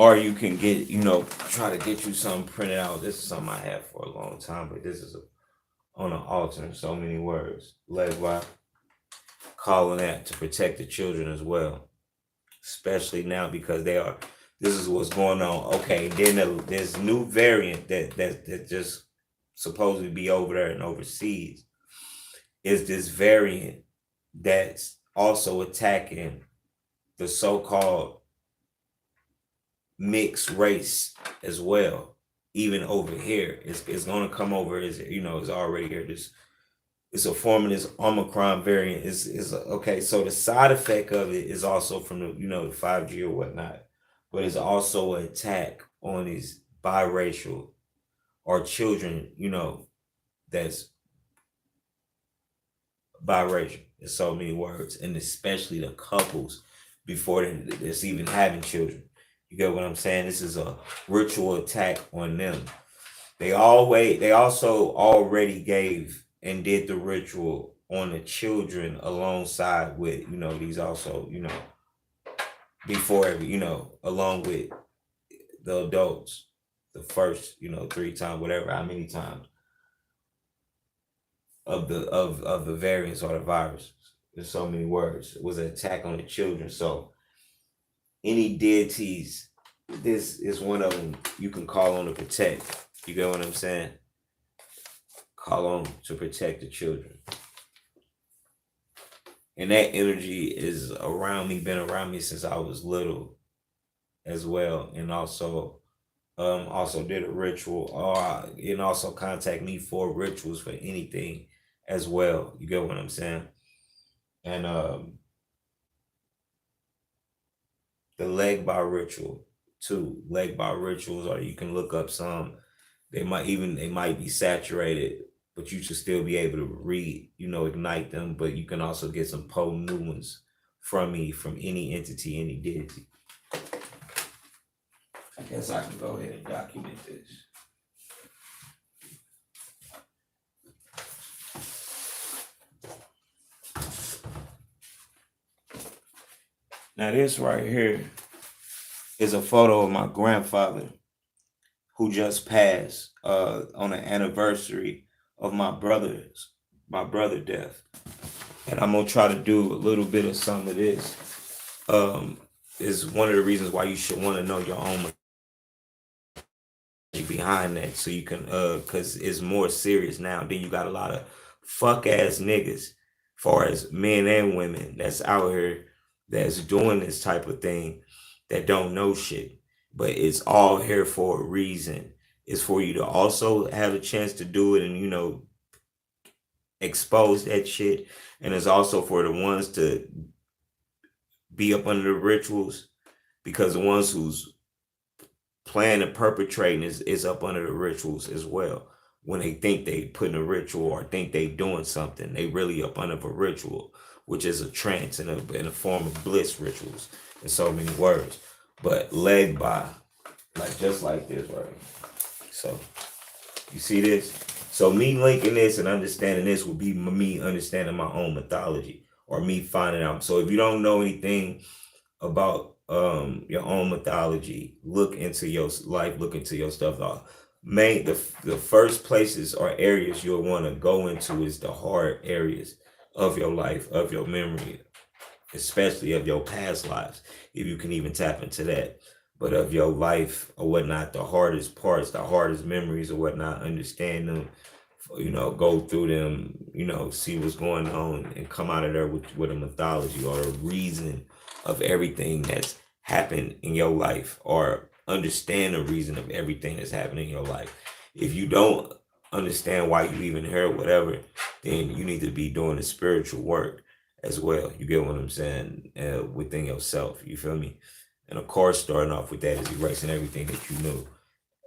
or you can get, try to get you something printed out. This is something I had for a long time, but this is on an altar in so many words. Led by calling that to protect the children as well, especially now because this is what's going on. Okay, then there's new variant that just supposedly be over there and overseas, is this variant that's also attacking the so-called mixed race as well. Even over here, it's going to come over. It's already here. It's a form of this Omicron variant. Is okay. So the side effect of it is also from the 5G or whatnot, but it's also an attack on these biracial or children. That's biracial in so many words, and especially the couples before it's even having children. You get what I'm saying? This is a ritual attack on them. They also already gave and did the ritual on the children alongside with, these also, before along with the adults, the first, 3 times, whatever, how many times of the variants or the virus. In so many words, it was an attack on the children. So any deities, this is one of them you can call on to protect. You get what I'm saying? Call on to protect the children. And that energy is around me, been around me since I was little as well. And also did a ritual, and also contact me for rituals for anything as well. You get what I'm saying? And the leg bar ritual too. Leg bar rituals, or you can look up some. They might be saturated, but you should still be able to read, ignite them. But you can also get some potent new ones from me, from any entity, any deity. I guess I can go ahead and document this. Now this right here is a photo of my grandfather who just passed on the anniversary of my brother death. And I'm gonna try to do a little bit of some of this. Is one of the reasons why you should want to know your own behind that, so you can because it's more serious now. Then you got a lot of fuck ass niggas, far as men and women, that's out here that's doing this type of thing, that don't know shit. But it's all here for a reason. It's for you to also have a chance to do it and expose that shit. And it's also for the ones to be up under the rituals, because the ones who's planning and perpetrating is up under the rituals as well. When they think they putting a ritual or think they doing something, they really up under a ritual, which is a trance in a form of bliss rituals in so many words. But led by, like, just like this, right? So you see this? So me linking this and understanding this would be me understanding my own mythology, or me finding out. So if you don't know anything about your own mythology, look into your life, look into your stuff. The first places or areas you'll want to go into is the hard areas of your life, of your memory, especially of your past lives, if you can even tap into that. But of your life or whatnot, the hardest parts, the hardest memories or whatnot, understand them, go through them, see what's going on, and come out of there with a mythology or a reason of everything that's happened in your life, or understand the reason of everything that's happening in your life. If you don't understand why you even heard whatever, then you need to be doing the spiritual work as well. You get what I'm saying? Within yourself, you feel me? And of course, starting off with that is erasing everything that you knew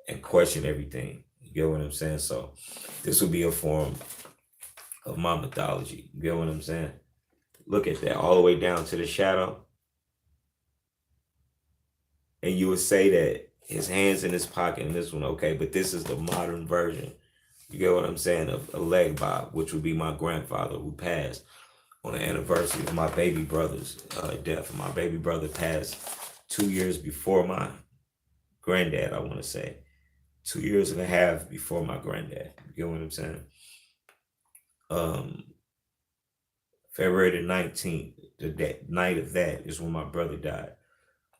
and question everything. You get what I'm saying? So this will be a form of my mythology. You get what I'm saying? Look at that, all the way down to the shadow. And you would say that his hands in his pocket in this one, okay, but this is the modern version. You get what I'm saying? Of a leg bob, which would be my grandfather, who passed on the anniversary of my baby brother's death. My baby brother passed 2 years before mine. granddad, I want to say. 2 years and a half before my granddad. You get what I'm saying? Um, February the 19th, night of that is when my brother died.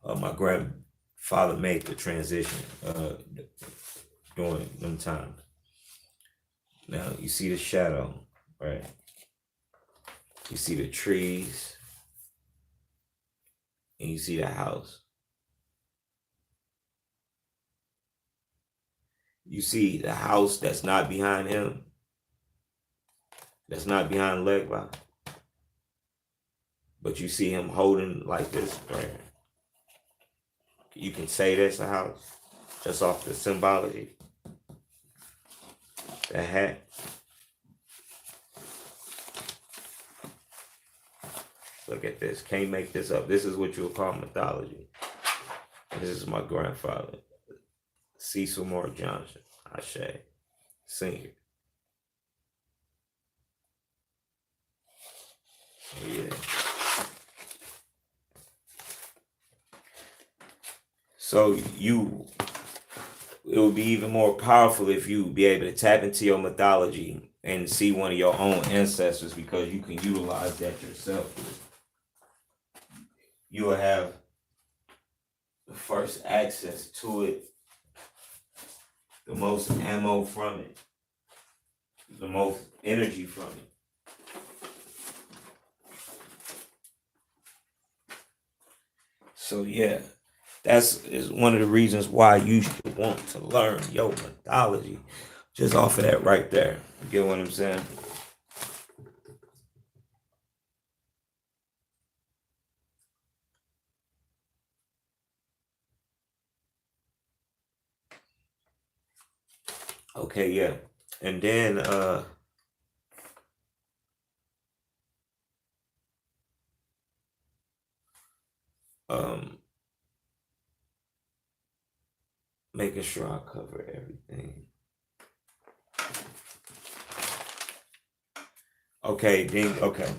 My grandfather made the transition during them times. Now you see the shadow, right? You see the trees, and you see the house. You see the house that's not behind him, that's not behind Legba, but you see him holding like this, right? You can say that's a house just off the symbology. The hat. Look at this. Can't make this up. This is what you would call mythology. This is my grandfather, Cecil Moore Johnson, Ashe, Senior. Yeah. So it would be even more powerful if you be able to tap into your mythology and see one of your own ancestors, because you can utilize that yourself. You will have the first access to it, the most ammo from it, the most energy from it. So yeah, is one of the reasons why you should want to learn your mythology, just off of that right there. You get what I'm saying? Okay, yeah. And then um making sure I cover everything. Okay, okay.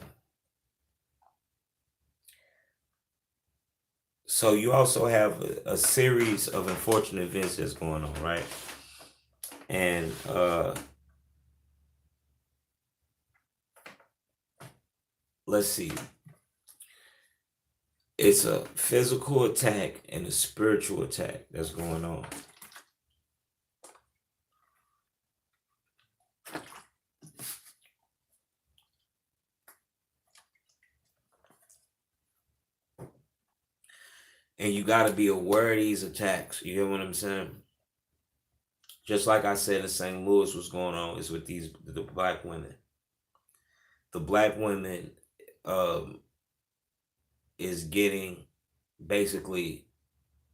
So you also have a series of unfortunate events that's going on, right? And let's see. It's a physical attack and a spiritual attack that's going on. And you got to be aware of these attacks. You hear what I'm saying? Just like I said in St. Louis, what's going on is with the black women. The black women um, is getting, basically,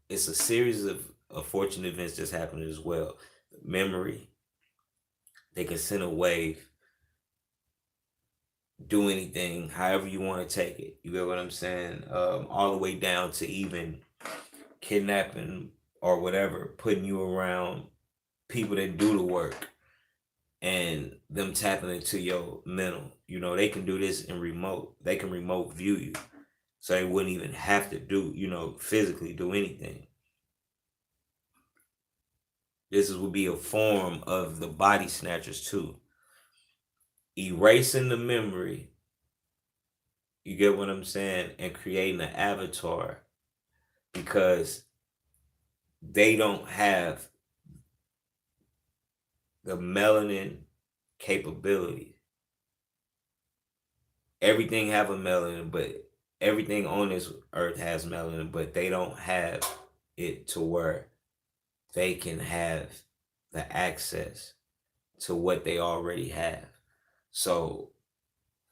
it's a series of unfortunate events that's happening as well. Memory, they can send a wave, do anything, however you want to take it. You get what I'm saying? All the way down to even kidnapping or whatever, putting you around people that do the work and them tapping into your mental. They can do this in remote. They can remote view you. So they wouldn't even have to do, physically do anything. Would be a form of the body snatchers too. Erasing the memory, you get what I'm saying, and creating an avatar, because they don't have the melanin capability. Everything have a melanin, but everything on this earth has melanin, but they don't have it to where they can have the access to what they already have. So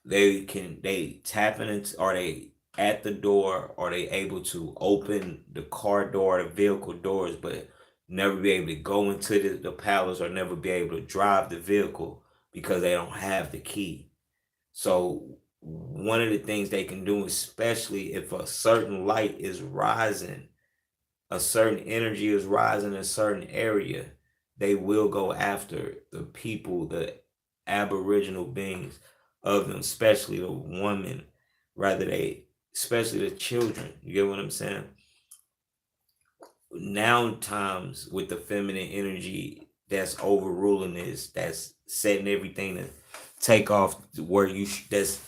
they tapping into, or they at the door, or they able to open the car door, the vehicle doors, but never be able to go into the palace, or never be able to drive the vehicle because they don't have the key. So one of the things they can do, especially if a certain light is rising, a certain energy is rising in a certain area, they will go after the people, the aboriginal beings of them, especially the woman, especially the children. You get what I'm saying? now times with the feminine energy that's overruling this, that's setting everything to take off where that's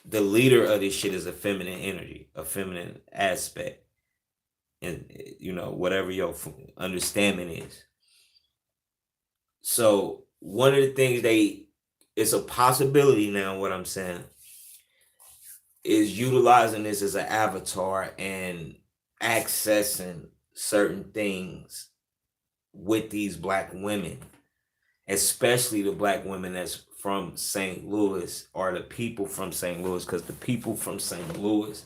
the leader of this shit is a feminine energy, a feminine aspect, and whatever your understanding is. So one of the things it's a possibility now. What I'm saying is utilizing this as an avatar and accessing certain things with these black women, especially the black women that's from St. Louis or the people from St. Louis, because the people from St. Louis,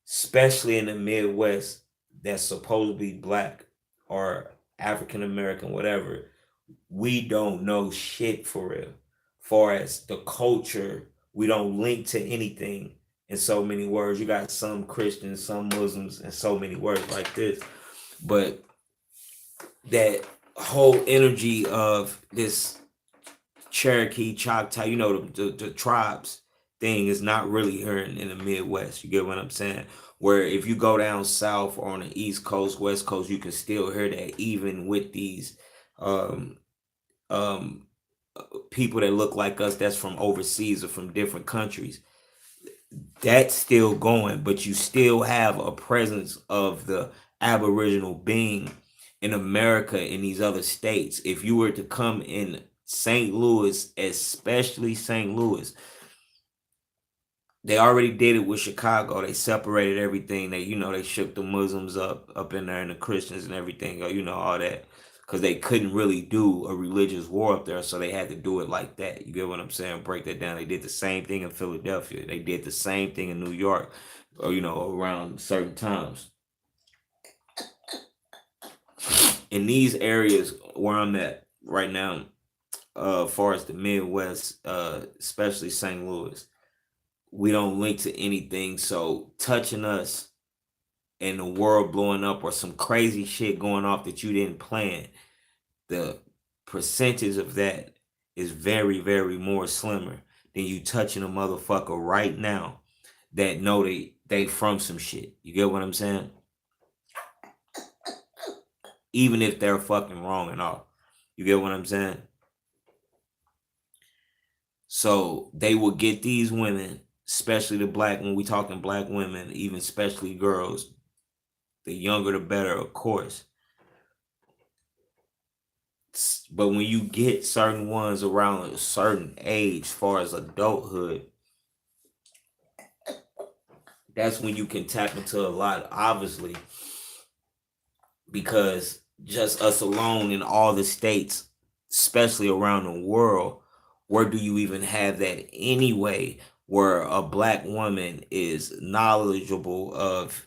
especially in the Midwest, that's supposed to be black or African American, whatever, we don't know shit for real. Far as the culture, we don't link to anything in so many words. You got some Christians, some Muslims, and so many words like this. But that whole energy of this Cherokee, Choctaw, the tribes thing is not really here in the Midwest. You get what I'm saying? Where if you go down south or on the East Coast, West Coast, you can still hear that even with these um, um, people that look like us that's from overseas or from different countries. That's still going, but you still have a presence of the Aboriginal being in America in these other states. If you were to come in St. Louis, especially St. Louis, they already did it with Chicago. They separated everything. They shook the Muslims up in there and the Christians and everything, all that. Because they couldn't really do a religious war up there, so they had to do it like that. You get what I'm saying? Break that down. They did the same thing in Philadelphia. They did the same thing in New York, or around certain times. In these areas where I'm at right now, far as the Midwest, especially St. Louis, we don't link to anything. So touching us and the world blowing up or some crazy shit going off that you didn't plan, the percentage of that is very, very more slimmer than you touching a motherfucker right now that know they from some shit. You get what I'm saying? Even if they're fucking wrong and all. You get what I'm saying? So they will get these women, especially the black, when we talking black women, even especially girls, the younger the better, of course. But when you get certain ones around a certain age, as far as adulthood, that's when you can tap into a lot, obviously, because just us alone in all the states, especially around the world, where do you even have that anyway? Where a black woman is knowledgeable of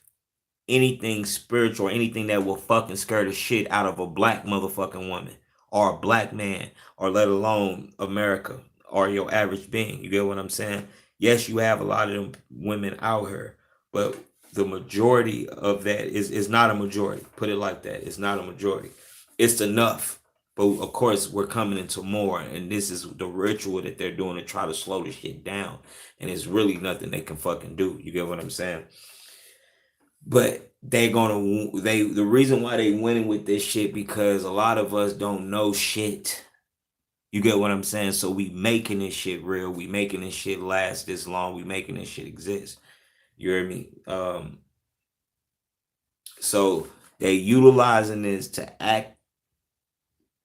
anything spiritual, anything that will fucking scare the shit out of a black motherfucking woman or a black man, or let alone America or your average being. You get what I'm saying? Yes, you have a lot of them women out here, but the majority of that is not a majority. Put it like that. It's not a majority. It's enough. But of course, we're coming into more, and this is the ritual that they're doing to try to slow the shit down. And it's really nothing they can fucking do. You get what I'm saying? But the reason why they winning with this shit, because a lot of us don't know shit. You get what I'm saying? So we making this shit real. We making this shit last this long. We making this shit exist. You hear me? So they utilizing this to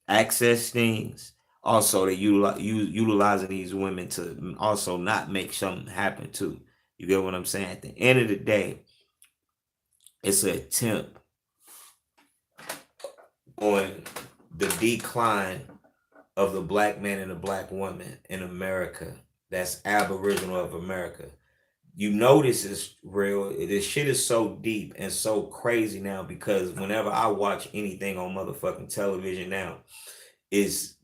access things. Also, they utilizing these women to also not make something happen too. You get what I'm saying? At the end of the day, it's an attempt on the decline of the black man and the black woman in America. That's Aboriginal of America. You know this is real. This shit is so deep and so crazy now, because whenever I watch anything on motherfucking television now, is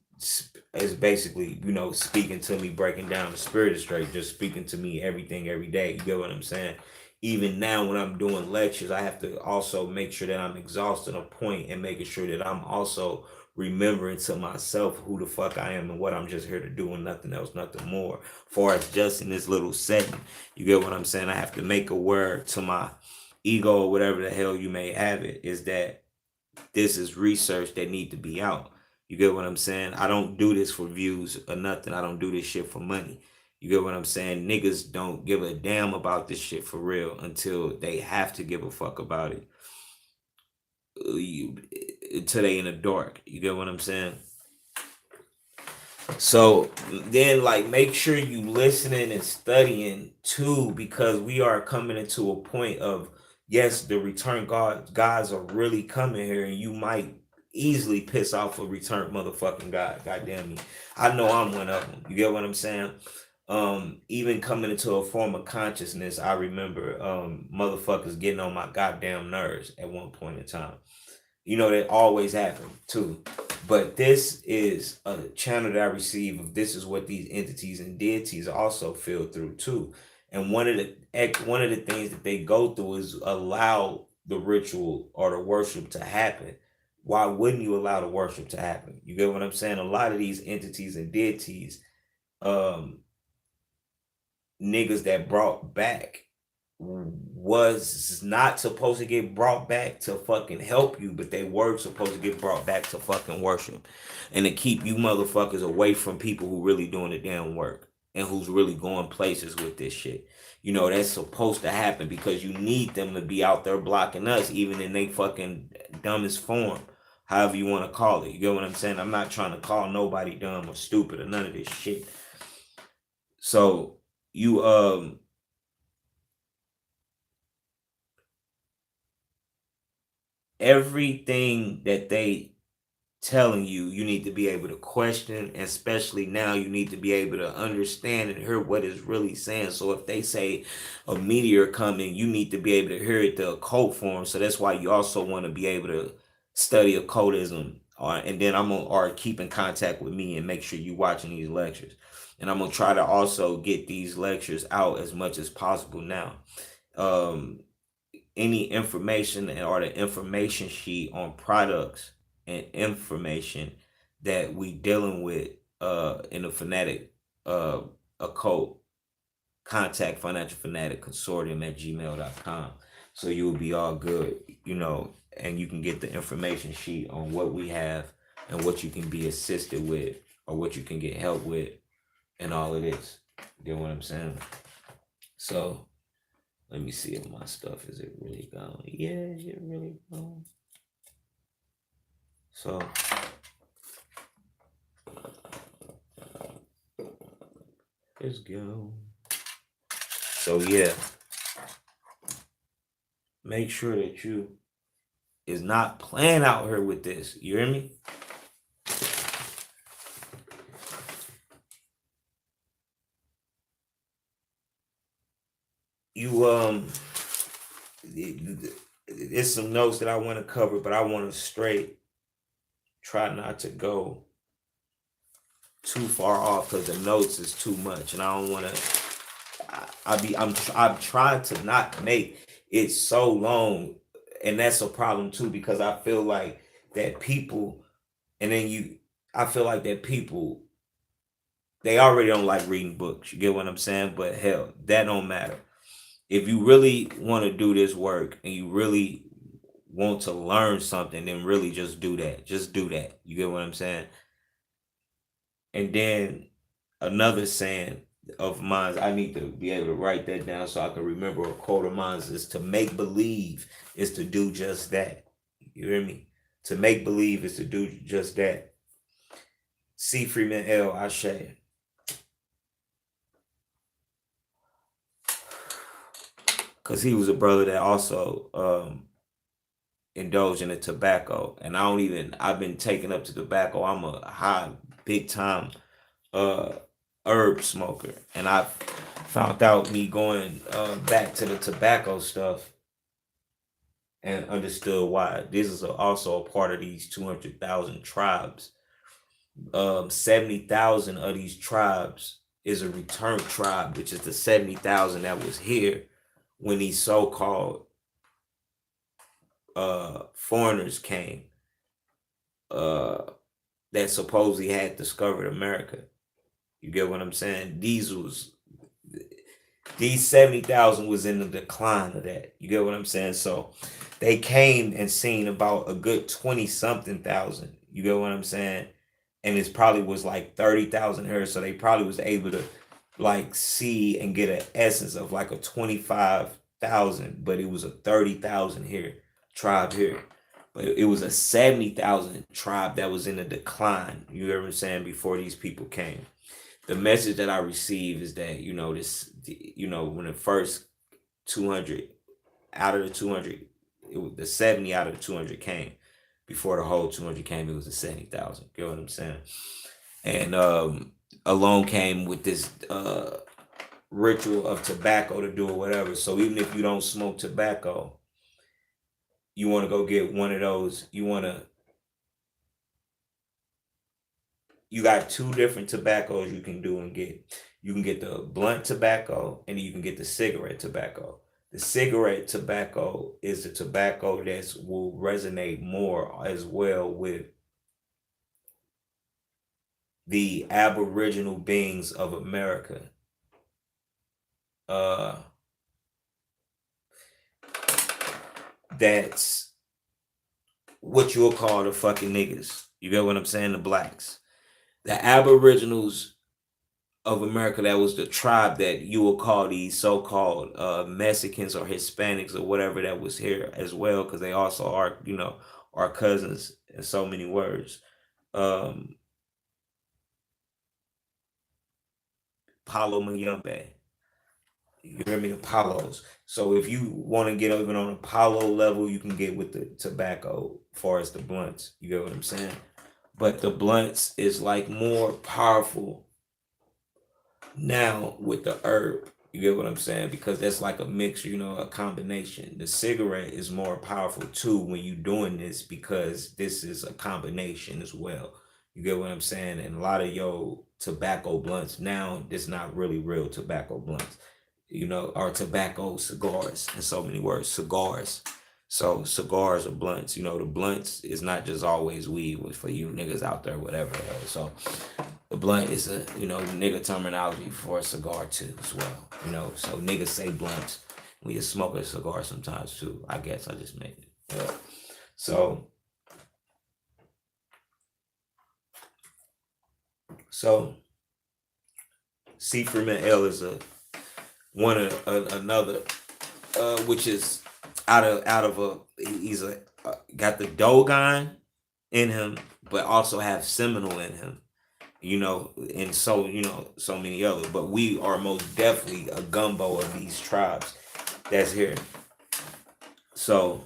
is basically speaking to me, breaking down the spirit straight, just speaking to me everything every day. You get what I'm saying? Even now when I'm doing lectures, I have to also make sure that I'm exhausting a point and making sure that I'm also remembering to myself who the fuck I am and what I'm just here to do and nothing else, nothing more. Far as just in this little setting, you get what I'm saying? I have to make aware to my ego or whatever the hell you may have it, is that this is research that need to be out. You get what I'm saying? I don't do this for views or nothing. I don't do this shit for money. You get what I'm saying? Niggas don't give a damn about this shit for real until they have to give a fuck about it. Until they in the dark. You get what I'm saying? So then, like, make sure you listening and studying too, because we are coming into a point of, yes, the return guys are really coming here, and you might easily piss off a return motherfucking god. Goddamn me, I know I'm one of them. You get what I'm saying? Even coming into a form of consciousness, I remember motherfuckers getting on my goddamn nerves at one point in time. You know, that always happen too. But this is a channel that I receive of, this is what these entities and deities also feel through too. And one of the things that they go through is allow the ritual or the worship to happen. Why wouldn't you allow the worship to happen? You get what I'm saying? A lot of these entities and deities, um, niggas that brought back, was not supposed to get brought back to fucking help you, but they were supposed to get brought back to fucking worship and to keep you motherfuckers away from people who really doing the damn work and who's really going places with this shit. You know, that's supposed to happen because you need them to be out there blocking us, even in they fucking dumbest form, however you want to call it. You get what I'm saying? I'm not trying to call nobody dumb or stupid or none of this shit. So you everything that they telling you, you need to be able to question, and especially now you need to be able to understand and hear what is really saying. So if they say a meteor coming, you need to be able to hear it the occult form. So that's why you also want to be able to study occultism, and then I'm gonna, or keep in contact with me and make sure you watching these lectures. And I'm gonna try to also get these lectures out as much as possible now. um any information or the information sheet on products and information that we dealing with in the fanatic uh occult, contact financial fanatic consortium at gmail.com, so you will be all good, you know, and you can get the information sheet on what we have and what you can be assisted with or what you can get help with and all of this. You know what I'm saying? So let me see if my stuff, is it really gone? Yeah, is it really gone? So let's go. So yeah, make sure that you is not playing out here with this. You hear me? You there's some notes that I want to cover, but I want to straight try not to go too far off because the notes is too much, and I don't want to. I'm trying to not make it so long, and that's a problem too because I feel like that people, and then I feel like that people, they already don't like reading books. You get what I'm saying? But hell, that don't matter. If you really want to do this work and you really want to learn something, then really just do that. Just do that. You get what I'm saying? And then another saying of mine, I need to be able to write that down so I can remember a quote of mine, is to make believe is to do just that. You hear me? To make believe is to do just that. C. Freeman L. Ashe. Because he was a brother that also indulged in the tobacco. And I've been taken up to tobacco. I'm a high, big time uh herb smoker, and I found out me going back to the tobacco stuff and understood why. This is also a part of these 200,000 tribes. 70,000 of these tribes is a return tribe, which is the 70,000 that was here when these so-called foreigners came, uh that supposedly had discovered America. You get what I'm saying? These was These 70,000 was in the decline of that. You get what I'm saying? So they came and seen about a good 20 something thousand. You get what I'm saying? And it probably was like 30,000 here. So they probably was able to like see and get an essence of like a 25,000, but it was a 30,000 here, tribe here. But it was a 70,000 tribe that was in a decline. You get what I'm saying? Before these people came, the message that I received is that when the first 200 out of the 200, the 70 out of the 200 came. Before the whole 200 came, it was the 70,000. You know what I'm saying? And along came with this ritual of tobacco to do or whatever. So even if you don't smoke tobacco, you want to go get one of those. You got two different tobaccos you can do and get. You can get the blunt tobacco and you can get the cigarette tobacco. The cigarette tobacco is the tobacco that will resonate more as well with the Aboriginal beings of America. Uh, that's what you'll call the fucking niggas. You get what I'm saying? The blacks. The Aboriginals of America, that was the tribe that you will call these so-called Mexicans or Hispanics or whatever that was here as well, because they also are, our cousins in so many words. Paulo Mayumbe. You hear me? Apollos. So if you want to get even on Apollo level, you can get with the tobacco as far as the blunts. You get what I'm saying? But the blunts is like more powerful now with the herb. You get what I'm saying? Because that's like a mixture, a combination. The cigarette is more powerful too when you doing this because this is a combination as well. You get what I'm saying? And a lot of your tobacco blunts now, it's not really real tobacco blunts, or tobacco cigars in so many words, cigars. So cigars or blunts, the blunts is not just always weed for you niggas out there, whatever. So the blunt is a nigga terminology for a cigar too as well. So niggas say blunts. We just smoke a cigar sometimes too. I guess I just made it. Yeah. So Seaferman L is another which is out of he's got the Dogon in him, but also have Seminole in him. And so many other. But we are most definitely a gumbo of these tribes that's here. So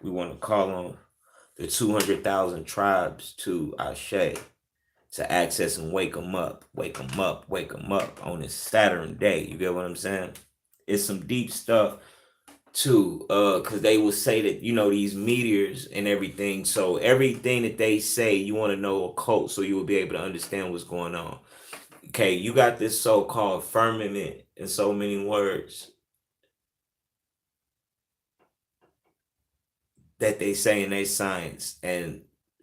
we want to call on the 200,000 tribes to Ashe to access and wake them up, wake them up, wake them up on this Saturn day. You get what I'm saying? It's some deep stuff too, because they will say that these meteors and everything. So everything that they say, you want to know occult, so you will be able to understand what's going on. Okay, you got this so-called firmament in so many words that they say in their science, and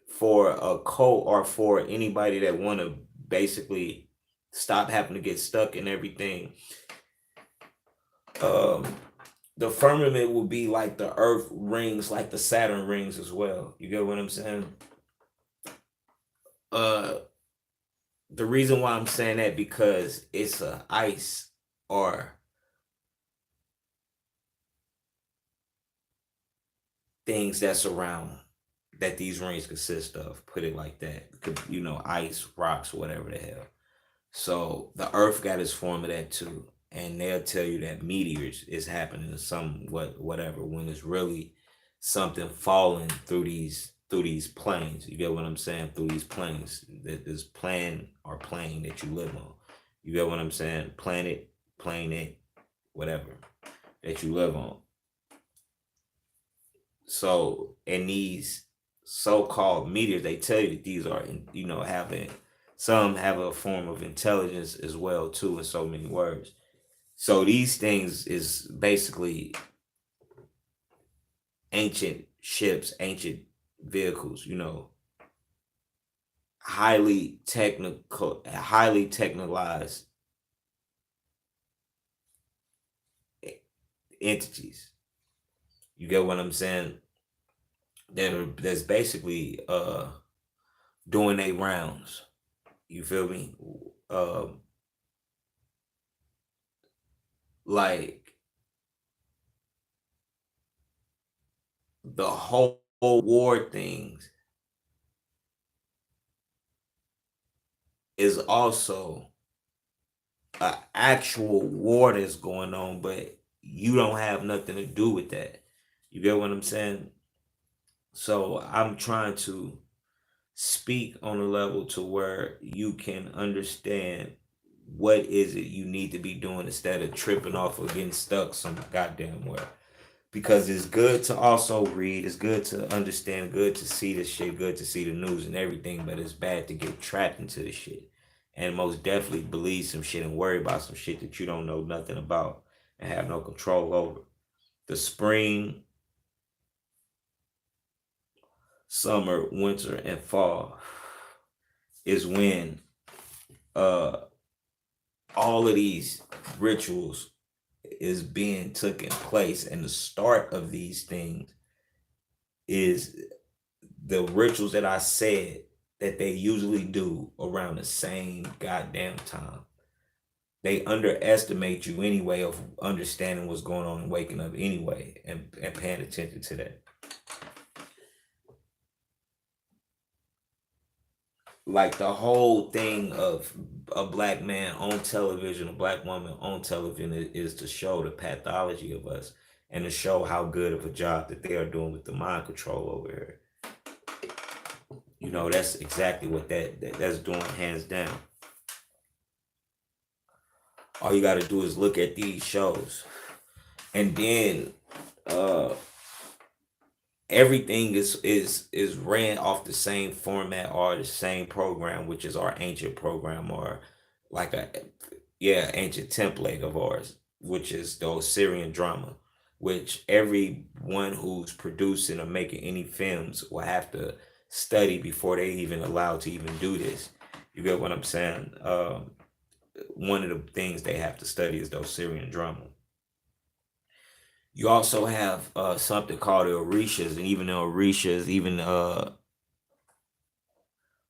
for a cult or for anybody that want to basically stop having to get stuck in everything, the firmament will be like the Earth rings, like the Saturn rings as well. You get what I'm saying? The reason why I'm saying that because it's a ice or things that's around that these rings consist of. Put it like that. Ice, rocks, whatever the hell. So the Earth got its form of that too, and they'll tell you that meteors is happening to whatever when it's really something falling through these planes. You get what I'm saying? Through these planes, this plane that you live on. You get what I'm saying? Planet, whatever that you live on. So in these so-called meteors, they tell you that these are having some have a form of intelligence as well too in so many words. So these things is basically ancient ships, ancient vehicles, highly technicalized entities. You get what I'm saying? That's basically doing their rounds. You feel me? Um, like the whole war things is also an actual war that's going on, but you don't have nothing to do with that. You get what I'm saying? So I'm trying to speak on a level to where you can understand what is it you need to be doing instead of tripping off or getting stuck some goddamn where. Because it's good to also read, it's good to understand, good to see the shit, good to see the news and everything, but it's bad to get trapped into the shit. And most definitely believe some shit and worry about some shit that you don't know nothing about and have no control over. The spring, summer, winter, and fall is when uh all of these rituals is being taken place, and the start of these things is the rituals that I said that they usually do around the same goddamn time. They underestimate you anyway of understanding what's going on and waking up anyway and paying attention to that. Like the whole thing of a black man on television, a black woman on television is to show the pathology of us and to show how good of a job that they are doing with the mind control over here. You know, that's exactly what that's doing hands down. All you got to do is look at these shows, and then uh everything is ran off the same format or the same program, which is our ancient program, or like a yeah ancient template of ours, which is the Osirian drama, which everyone who's producing or making any films will have to study before they even allowed to even do this. You get what I'm saying? One of the things they have to study is the Osirian drama. You also have something called the Orishas, and even the Orishas, even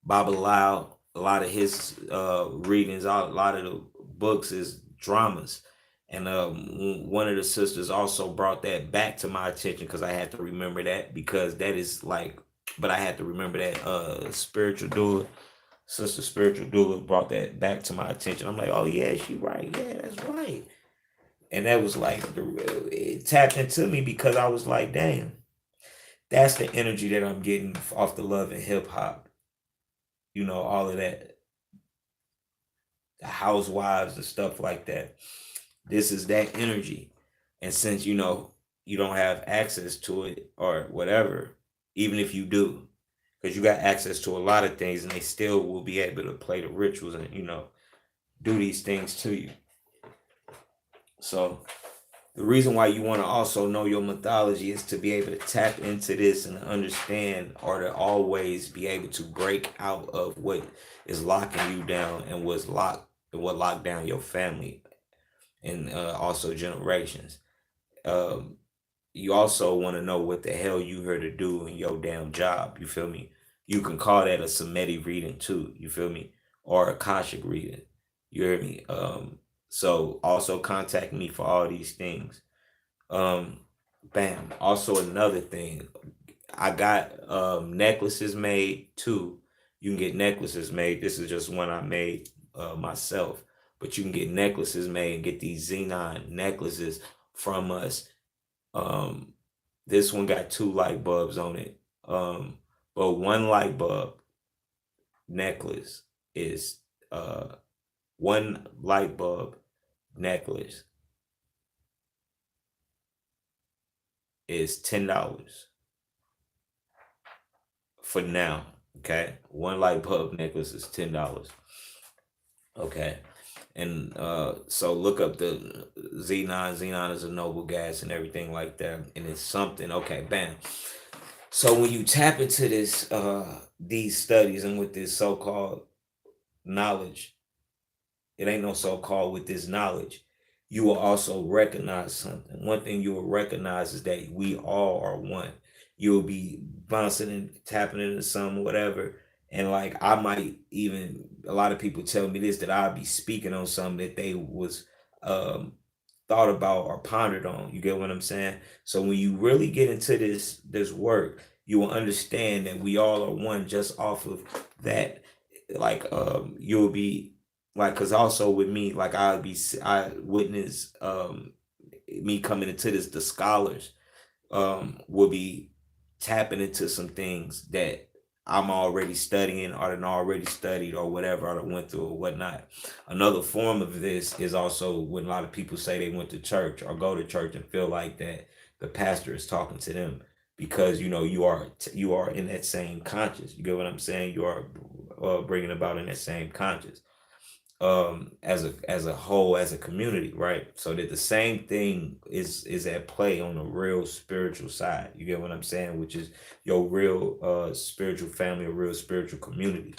Baba Lau, a lot of his readings, a lot of the books is dramas. And one of the sisters also brought that back to my attention because I had to remember that because that is like, but I had to remember that spiritual doula, sister spiritual doula brought that back to my attention. I'm like, oh yeah, she right, yeah, that's right. And that was like, it tapped into me because I was like, damn, that's the energy that I'm getting off the love and hip hop. You know, all of that, the housewives and stuff like that. This is that energy. And since you know you don't have access to it or whatever, even if you do, because you got access to a lot of things and they still will be able to play the rituals and, you know, do these things to you. So the reason why you want to also know your mythology is to be able to tap into this and understand, or to always be able to break out of what is locking you down and what locked down your family and also generations. Um, you also want to know what the hell you here to do in your damn job. You feel me? You can call that a Semitic reading too. You feel me? Or a Akashic reading. You hear me? So also contact me for all these things. Um, Bam. Also another thing, I got necklaces made too. You can get necklaces made. This is just one I made myself, but you can get necklaces made and get these xenon necklaces from us. Um, this one got two light bulbs on it. But one light bulb necklace is one light bulb necklace is $10 for now. Okay, one light bulb necklace is $10. Okay, and so look up the xenon. Xenon is a noble gas and everything like that, and it's something. Okay, bam. So when you tap into this these studies and with this so-called knowledge, it ain't no so-called with this knowledge, you will also recognize something. One thing you will recognize is that we all are one. You'll be bouncing and tapping into something, whatever. And like I might even, a lot of people tell me this, that I'll be speaking on something that they was um thought about or pondered on. You get what I'm saying? So when you really get into this work, you will understand that we all are one just off of that. Like you'll be like, because also with me, like I witness me coming into this, the scholars will be tapping into some things that I'm already studying or done already studied or whatever, or went through or whatnot. Another form of this is also when a lot of people say they went to church or go to church and feel like that the pastor is talking to them, because you know you are in that same conscious. You get what I'm saying? You are bringing about in that same conscious as a whole, as a community, right? So that the same thing is at play on the real spiritual side. You get what I'm saying? Which is your real spiritual family, a real spiritual community.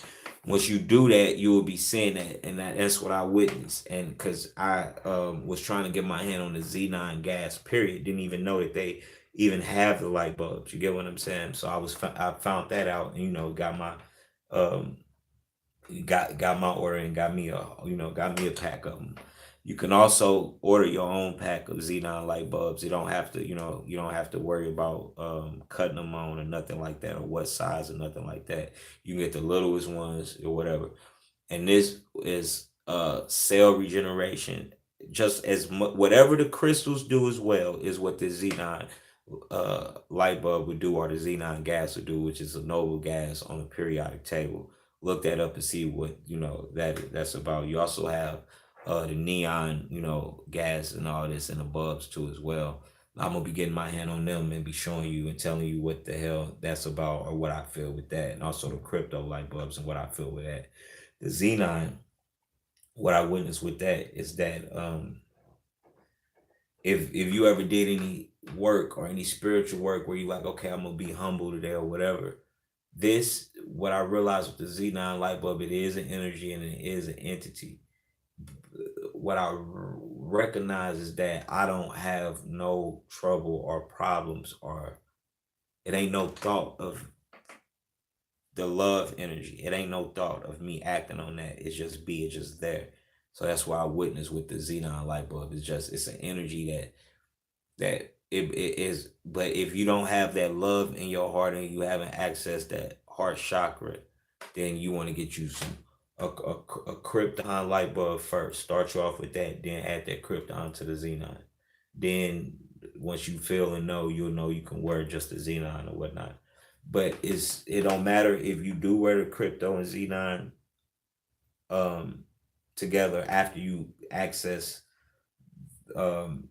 Once you do that, you will be seeing that, and that's what I witnessed. And because I was trying to get my hand on the Z9 gas, period, didn't even know that they even have the light bulbs. You get what I'm saying? So I found that out, and got my um got my order and got me a pack of them. You can also order your own pack of xenon light bulbs. You don't have to you don't have to worry about cutting them on or nothing like that, or what size or nothing like that. You can get the littlest ones or whatever. And this is cell regeneration. Just as whatever the crystals do as well is what the xenon light bulb would do, or the xenon gas would do, which is a noble gas on the periodic table. Look that up and see what that's about. You also have the neon, gas and all this and the bulbs too as well. I'm gonna be getting my hand on them and be showing you and telling you what the hell that's about, or what I feel with that, and also the crypto light bulbs and what I feel with that. The xenon, what I witnessed with that is that if you ever did any work or any spiritual work where you like, okay, I'm gonna be humble today or whatever, this, what I realized with the Z9 light bulb, it is an energy and it is an entity. What I recognize is that I don't have no trouble or problems, or it ain't no thought of the love energy. It ain't no thought of me acting on that. It's just it's just there. So that's why I witness with the xenon light bulb. It's an energy that it is. But if you don't have that love in your heart and you haven't accessed that heart chakra, then you want to get you some a krypton light bulb first. Start you off with that, then add that krypton to the xenon. Then once you feel and know, you'll know you can wear just the xenon or whatnot. But it don't matter if you do wear the crypto and xenon um together after you access um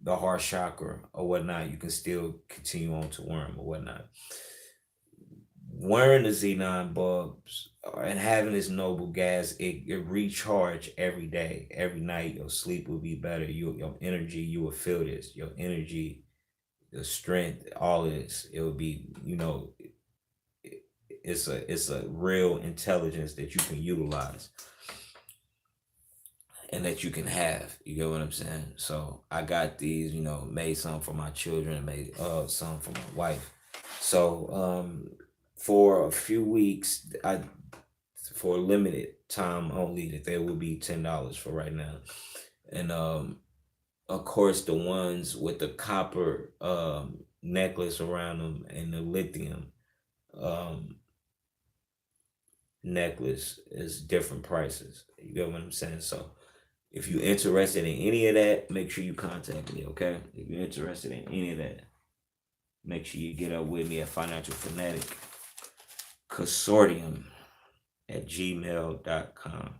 the heart chakra or whatnot. You can still continue on to wear them or whatnot. Wearing the xenon bulbs and having this noble gas, it recharge every day, every night. Your sleep will be better. Your energy, you will feel this. Your energy, the strength, all of this. It will be, it's a real intelligence that you can utilize and that you can have. You get what I'm saying? So I got these, made some for my children, made some for my wife. So for a few weeks, I for a limited time only, that they will be $10 for right now. And of course the ones with the copper necklace around them and the lithium um necklace is different prices. You get what I'm saying? So if you're interested in any of that, make sure you contact me, okay? If you're interested in any of that, make sure you get up with me at Financial Fanatic Consortium at gmail.com.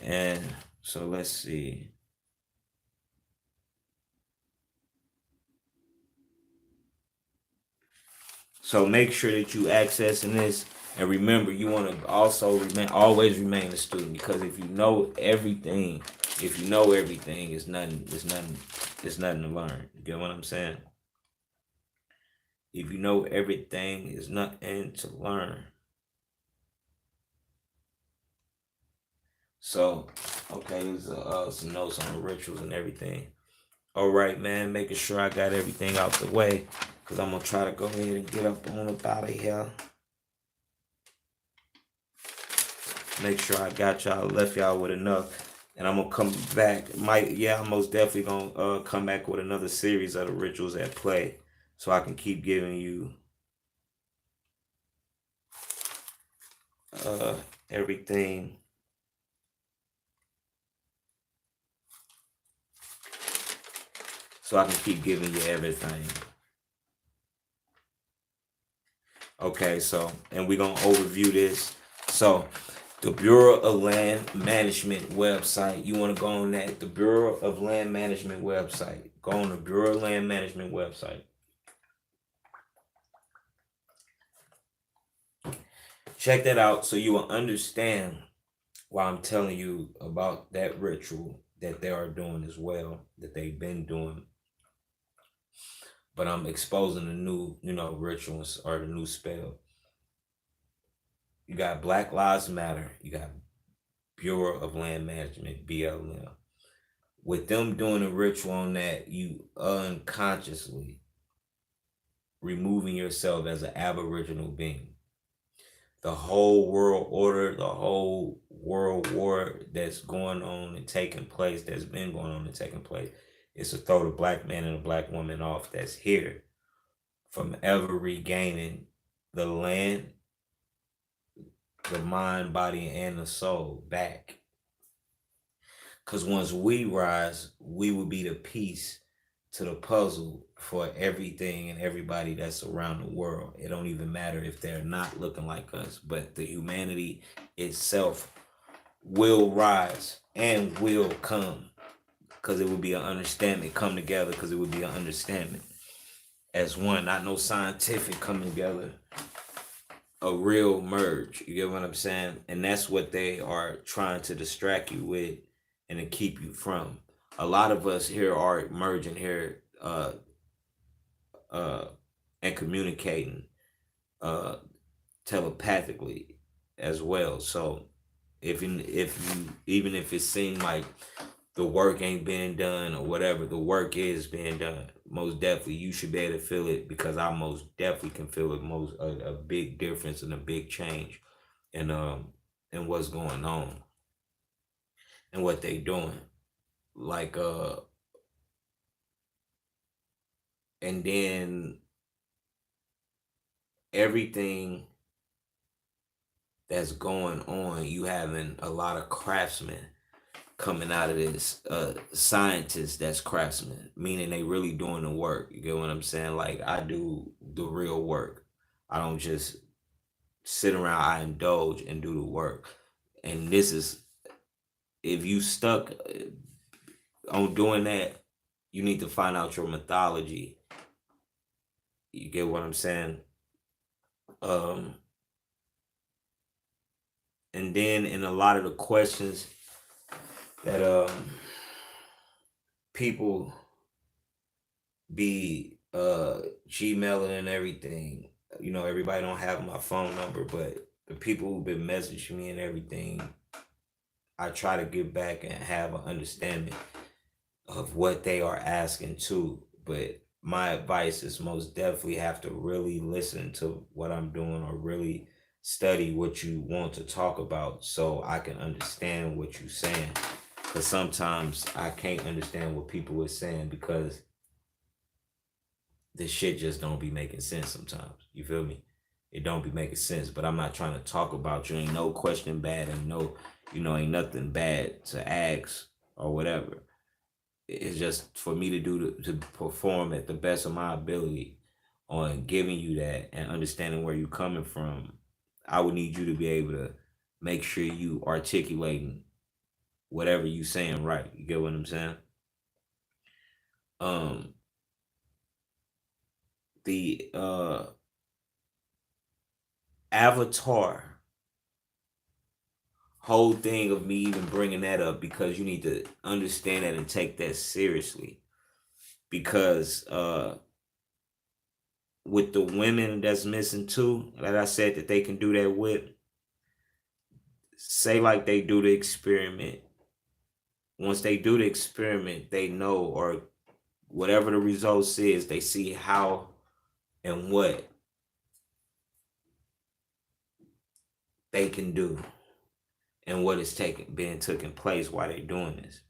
And so let's see. So make sure that you accessing this And remember, you want to also always remain a student, because if you know everything, it's nothing to learn. You get what I'm saying? If you know everything, is nothing to learn. So, okay, there's some notes on the rituals and everything. All right, man, making sure I got everything out the way, because I'm going to try to go ahead and get up on up out of here. Make sure I got y'all, left y'all with enough. And I'm going to come back. I'm most definitely going to come back with another series of the rituals at play, so I can keep giving you uh, everything. So I can keep giving you everything. Okay, so, and we're going to overview this. So, the Bureau of Land Management website, you want to go on that, the Bureau of Land Management website. Go on the Bureau of Land Management website. Check that out so you will understand why I'm telling you about that ritual that they are doing as well, that they've been doing. But I'm exposing the new, rituals or the new spell. You got Black Lives Matter. You got Bureau of Land Management, BLM. With them doing a ritual on that, you unconsciously removing yourself as an Aboriginal being. The whole world order, the whole world war that's going on and taking place, that's been going on and taking place, is to throw the black man and the black woman off that's here from ever regaining the land, the mind, body, and the soul back. Because once we rise, we will be the piece to the puzzle for everything and everybody that's around the world. It don't even matter if they're not looking like us, but the humanity itself will rise and will come, because it will be an understanding, come together, because it will be an understanding as one, not no scientific coming together, a real merge. You get what I'm saying? And that's what they are trying to distract you with and to keep you from. A lot of us here are merging here uh, and communicating uh, telepathically as well. So even if it seemed like the work ain't being done or whatever, the work is being done. Most definitely, you should be able to feel it, because I most definitely can feel it. A big difference and a big change, and what's going on and what they doing. Like and then everything that's going on, you having a lot of craftsmen coming out of this, scientists that's craftsmen, meaning they really doing the work. You get what I'm saying? Like, I do the real work. I don't just sit around. I indulge and do the work. And this is, if you stuck on doing that, you need to find out your mythology. You get what I'm saying? Um, and then in a lot of the questions that people be Gmailing and everything. Everybody don't have my phone number, but the people who've been messaging me and everything, I try to get back and have an understanding of what they are asking too. But my advice is most definitely have to really listen to what I'm doing, or really study what you want to talk about, so I can understand what you're saying. Because sometimes I can't understand what people are saying, because this shit just don't be making sense sometimes. You feel me? It don't be making sense. But I'm not trying to talk about you. Ain't no question bad, and no, ain't nothing bad to ask or whatever. It's just for me to to perform at the best of my ability on giving you that and understanding where you're coming from. I would need you to be able to make sure you articulating whatever you saying right. You get what I'm saying? Um, the Avatar whole thing of me even bringing that up because you need to understand that and take that seriously because with the women that's missing too, like I said, that they can do that with, say like they do the experiment. Once they do the experiment, they know, or whatever the results is, they see how and what they can do and what is being taking place while they're doing this.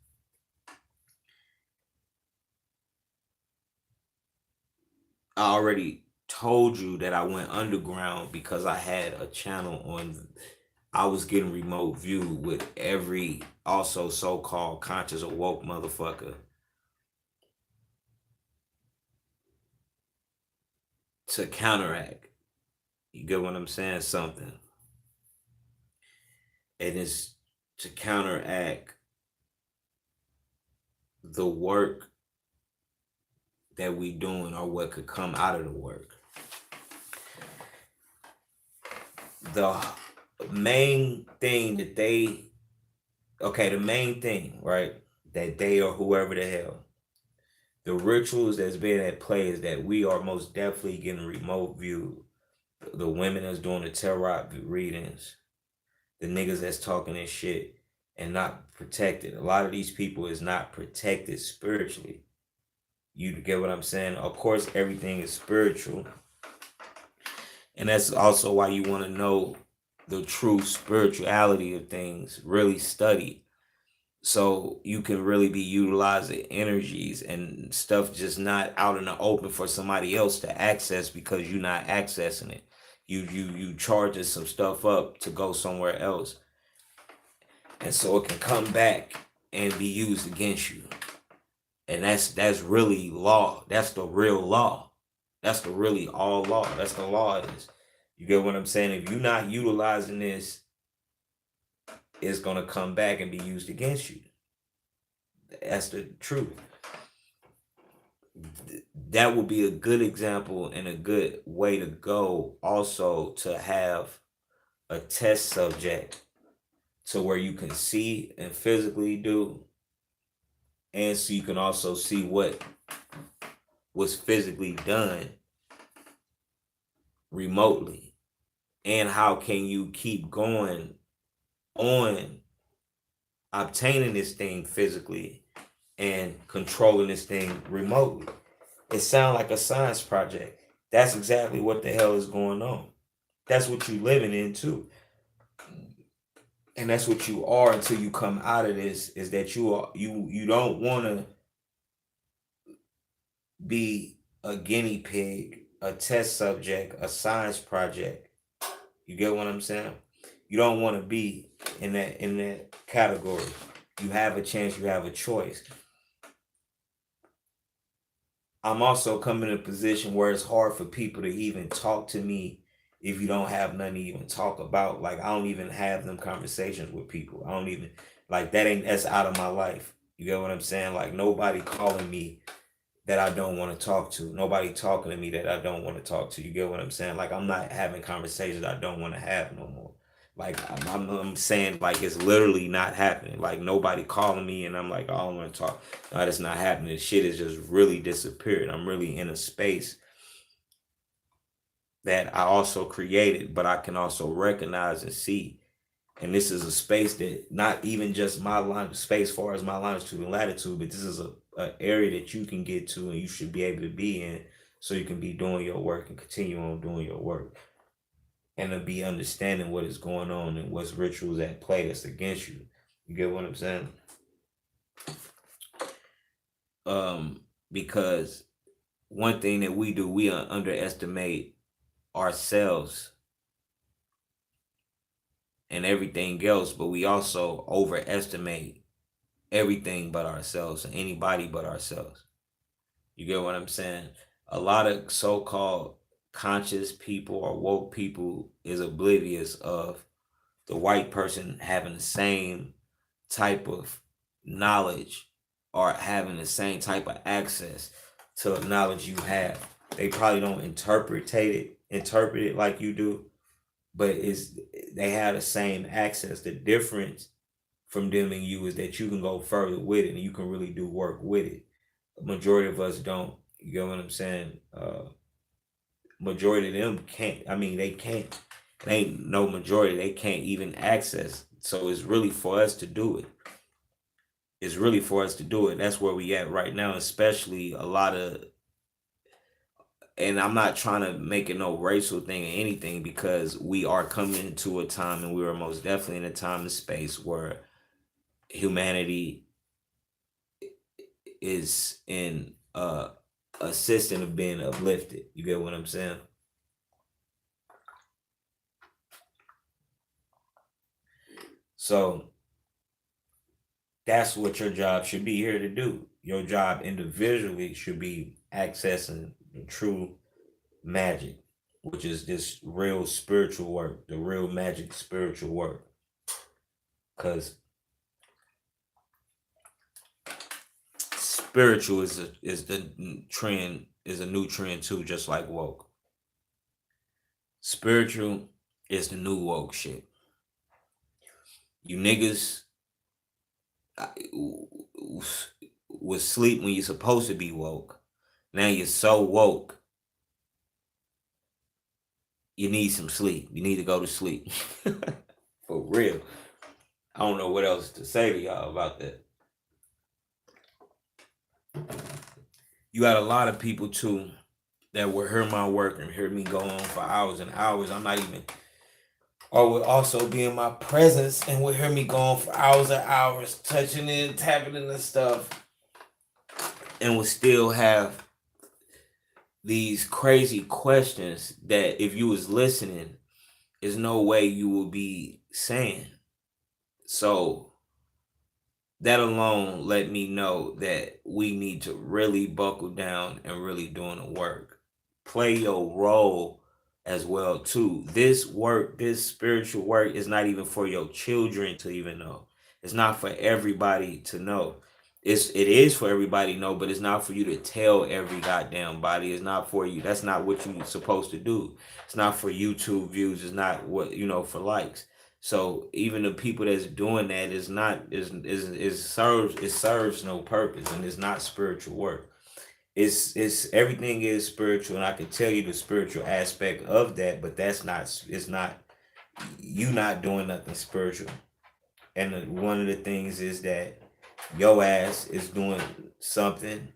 I already told you that I went underground because I had a channel on. I was getting remote view with every also so-called conscious or woke motherfucker to counteract. You get what I'm saying? Something. And it's to counteract the work that we doing or what could come out of the work. The main thing that the main thing, right, that they or whoever the hell, the rituals that's been at play is that we are most definitely getting remote view. The women that's doing the tarot readings, the niggas that's talking this shit and not protected. A lot of these people is not protected spiritually. You get what I'm saying? Of course, everything is spiritual. And that's also why you want to know the true spirituality of things, really study. So you can really be utilizing energies and stuff just not out in the open for somebody else to access because you're not accessing it. You charging some stuff up to go somewhere else. And so it can come back and be used against you. And that's really law. That's the real law. That's the really all law. That's the law is. You get what I'm saying? If you're not utilizing this, it's gonna come back and be used against you. That's the truth. That would be a good example and a good way to go also to have a test subject to where you can see and physically do, and so you can also see what was physically done remotely, and how can you keep going on obtaining this thing physically and controlling this thing remotely. It sounds like a science project. That's exactly what the hell is going on. That's what you living in too. And that's what you are until you come out of this, is that you don't want to be a guinea pig, a test subject, a science project. You get what I'm saying? You don't want to be in that category. You have a chance, you have a choice. I'm also coming in a position where it's hard for people to even talk to me if you don't have nothing to even talk about. Like, I don't even have them conversations with people. I don't even, like, that's out of my life. You get what I'm saying? Like, nobody calling me that I don't want to talk to. Nobody talking to me that I don't want to talk to. You get what I'm saying? Like, I'm not having conversations I don't want to have no more. Like, I'm saying, like, it's literally not happening. Like, nobody calling me and I'm like, oh, I don't want to talk. No, that's not happening. This shit is just really disappeared. I'm really in a space that I also created, but I can also recognize and see. And this is a space that not even just my line space far as my longitude and latitude, but this is a area that you can get to and you should be able to be in, so you can be doing your work and continue on doing your work. And to be understanding what is going on and what's rituals at play that's against you. You get what I'm saying? Because one thing that we do, we underestimate ourselves and everything else, but we also overestimate everything but ourselves and anybody but ourselves. You get what I'm saying? A lot of so-called conscious people or woke people is oblivious of the white person having the same type of knowledge or having the same type of access to the knowledge you have. They probably don't interpret it like you do, but they have the same access. The difference from them and you is that you can go further with it and you can really do work with it. The majority of us don't. You get what I'm saying? Majority of them can't. I mean, they can't. It ain't no majority. They can't even access. So it's really for us to do it. It's really for us to do it. That's where we at right now, especially a lot of. And I'm not trying to make it no racial thing or anything because we are coming into a time, and we are most definitely in a time and space where humanity is in a system of being uplifted. You get what I'm saying? So that's what your job should be here to do. Your job individually should be accessing the true magic, which is this real spiritual work, the real magic spiritual work. Because spiritual is the trend, is a new trend too, just like woke. Spiritual is the new woke shit. You niggas was sleep when you're supposed to be woke. Now you're so woke, you need some sleep. You need to go to sleep. For real. I don't know what else to say to y'all about that. You got a lot of people too that will hear my work and hear me go on for hours and hours. I'm not even, or would also be in my presence and would hear me go on for hours and hours, touching it, tapping in and stuff, and would still have these crazy questions that if you was listening, there's no way you will be saying. So that alone let me know that we need to really buckle down and really doing the work. Play your role as well too. This work, this spiritual work is not even for your children to even know. It's not for everybody to know. It is for everybody to know, but it's not for you to tell every goddamn body. It's not for you. That's not what you're supposed to do. It's not for YouTube views. It's not what for likes. So even the people that's doing that is not it serves no purpose, and it's not spiritual work. It's everything is spiritual, and I can tell you the spiritual aspect of that, but that's not, it's not, you not doing nothing spiritual. And one of the things is that your ass is doing something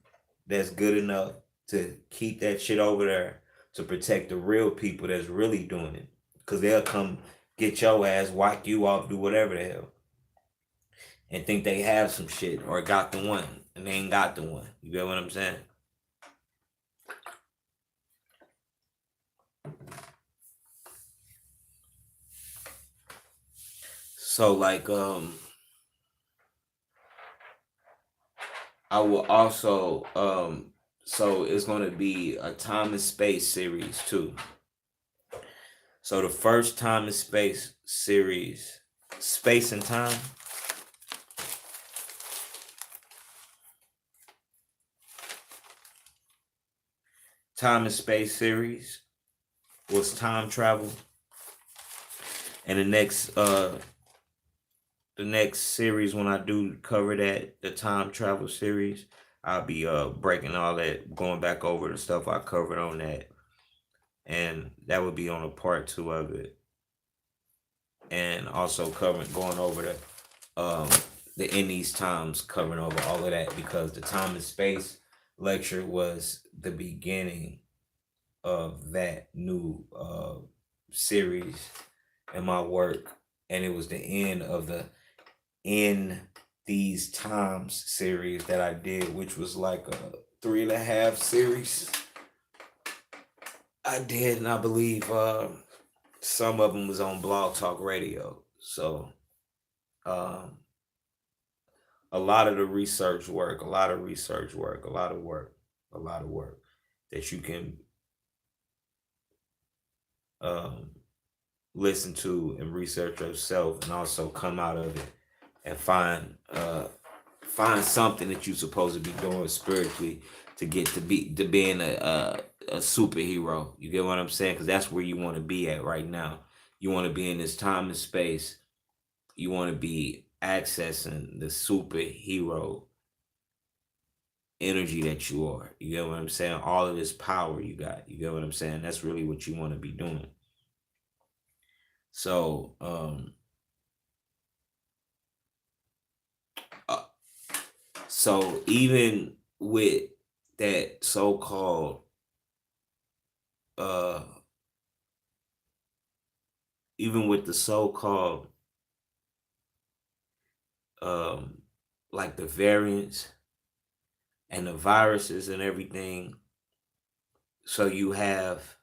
that's good enough to keep that shit over there to protect the real people that's really doing it. Because they'll come get your ass, whack you off, do whatever the hell, and think they have some shit or got the one, and they ain't got the one. You get what I'm saying? So like I will also so it's gonna be a time and space series too. So the first time and space series, space and time and space series was time travel, and the next series when I do cover that, the time travel series, I'll be breaking all that, going back over the stuff I covered on that, and that would be on a part two of it, and also covering going over the in these times, covering over all of that because the time and space lecture was the beginning of that new series in my work, and it was the end of the in these times series that I did, which was like a 3.5 series I did, and I believe some of them was on Blog Talk Radio. So um, a lot of the research work, a lot of research work, a lot of work, a lot of work that you can um, listen to and research yourself, and also come out of it and find something that you're supposed to be doing spiritually to get to being a superhero. You get what I'm saying? Because that's where you want to be at right now. You want to be in this time and space. You want to be accessing the superhero energy that you are. You get what I'm saying? All of this power you got. You get what I'm saying? That's really what you want to be doing. So, uh, so even with that so-called, uh, even with the so-called, um, like the variants and the viruses and everything. So you have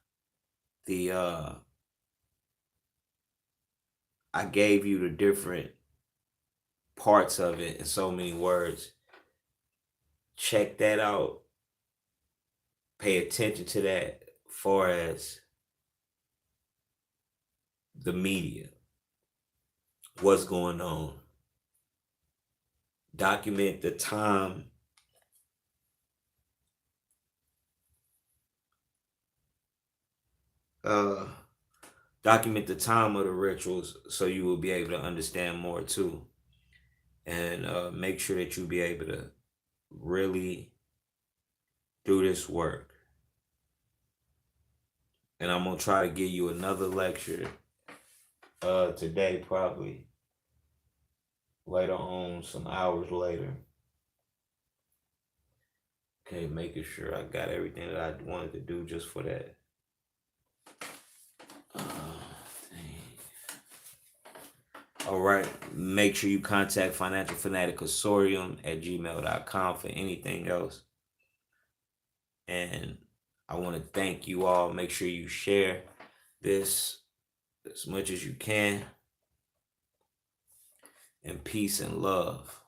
the, I gave you the different parts of it in so many words. Check that out. Pay attention to that far as the media, what's going on. Document the time, uh document the time of the rituals so you will be able to understand more too. And make sure that you be able to really do this work. And I'm gonna try to give you another lecture today, probably later on, some hours later. Okay, making sure I got everything that I wanted to do just for that. All right. Make sure you contact financialfanaticconsortium at gmail.com for anything else. And I want to thank you all. Make sure you share this as much as you can. And peace and love.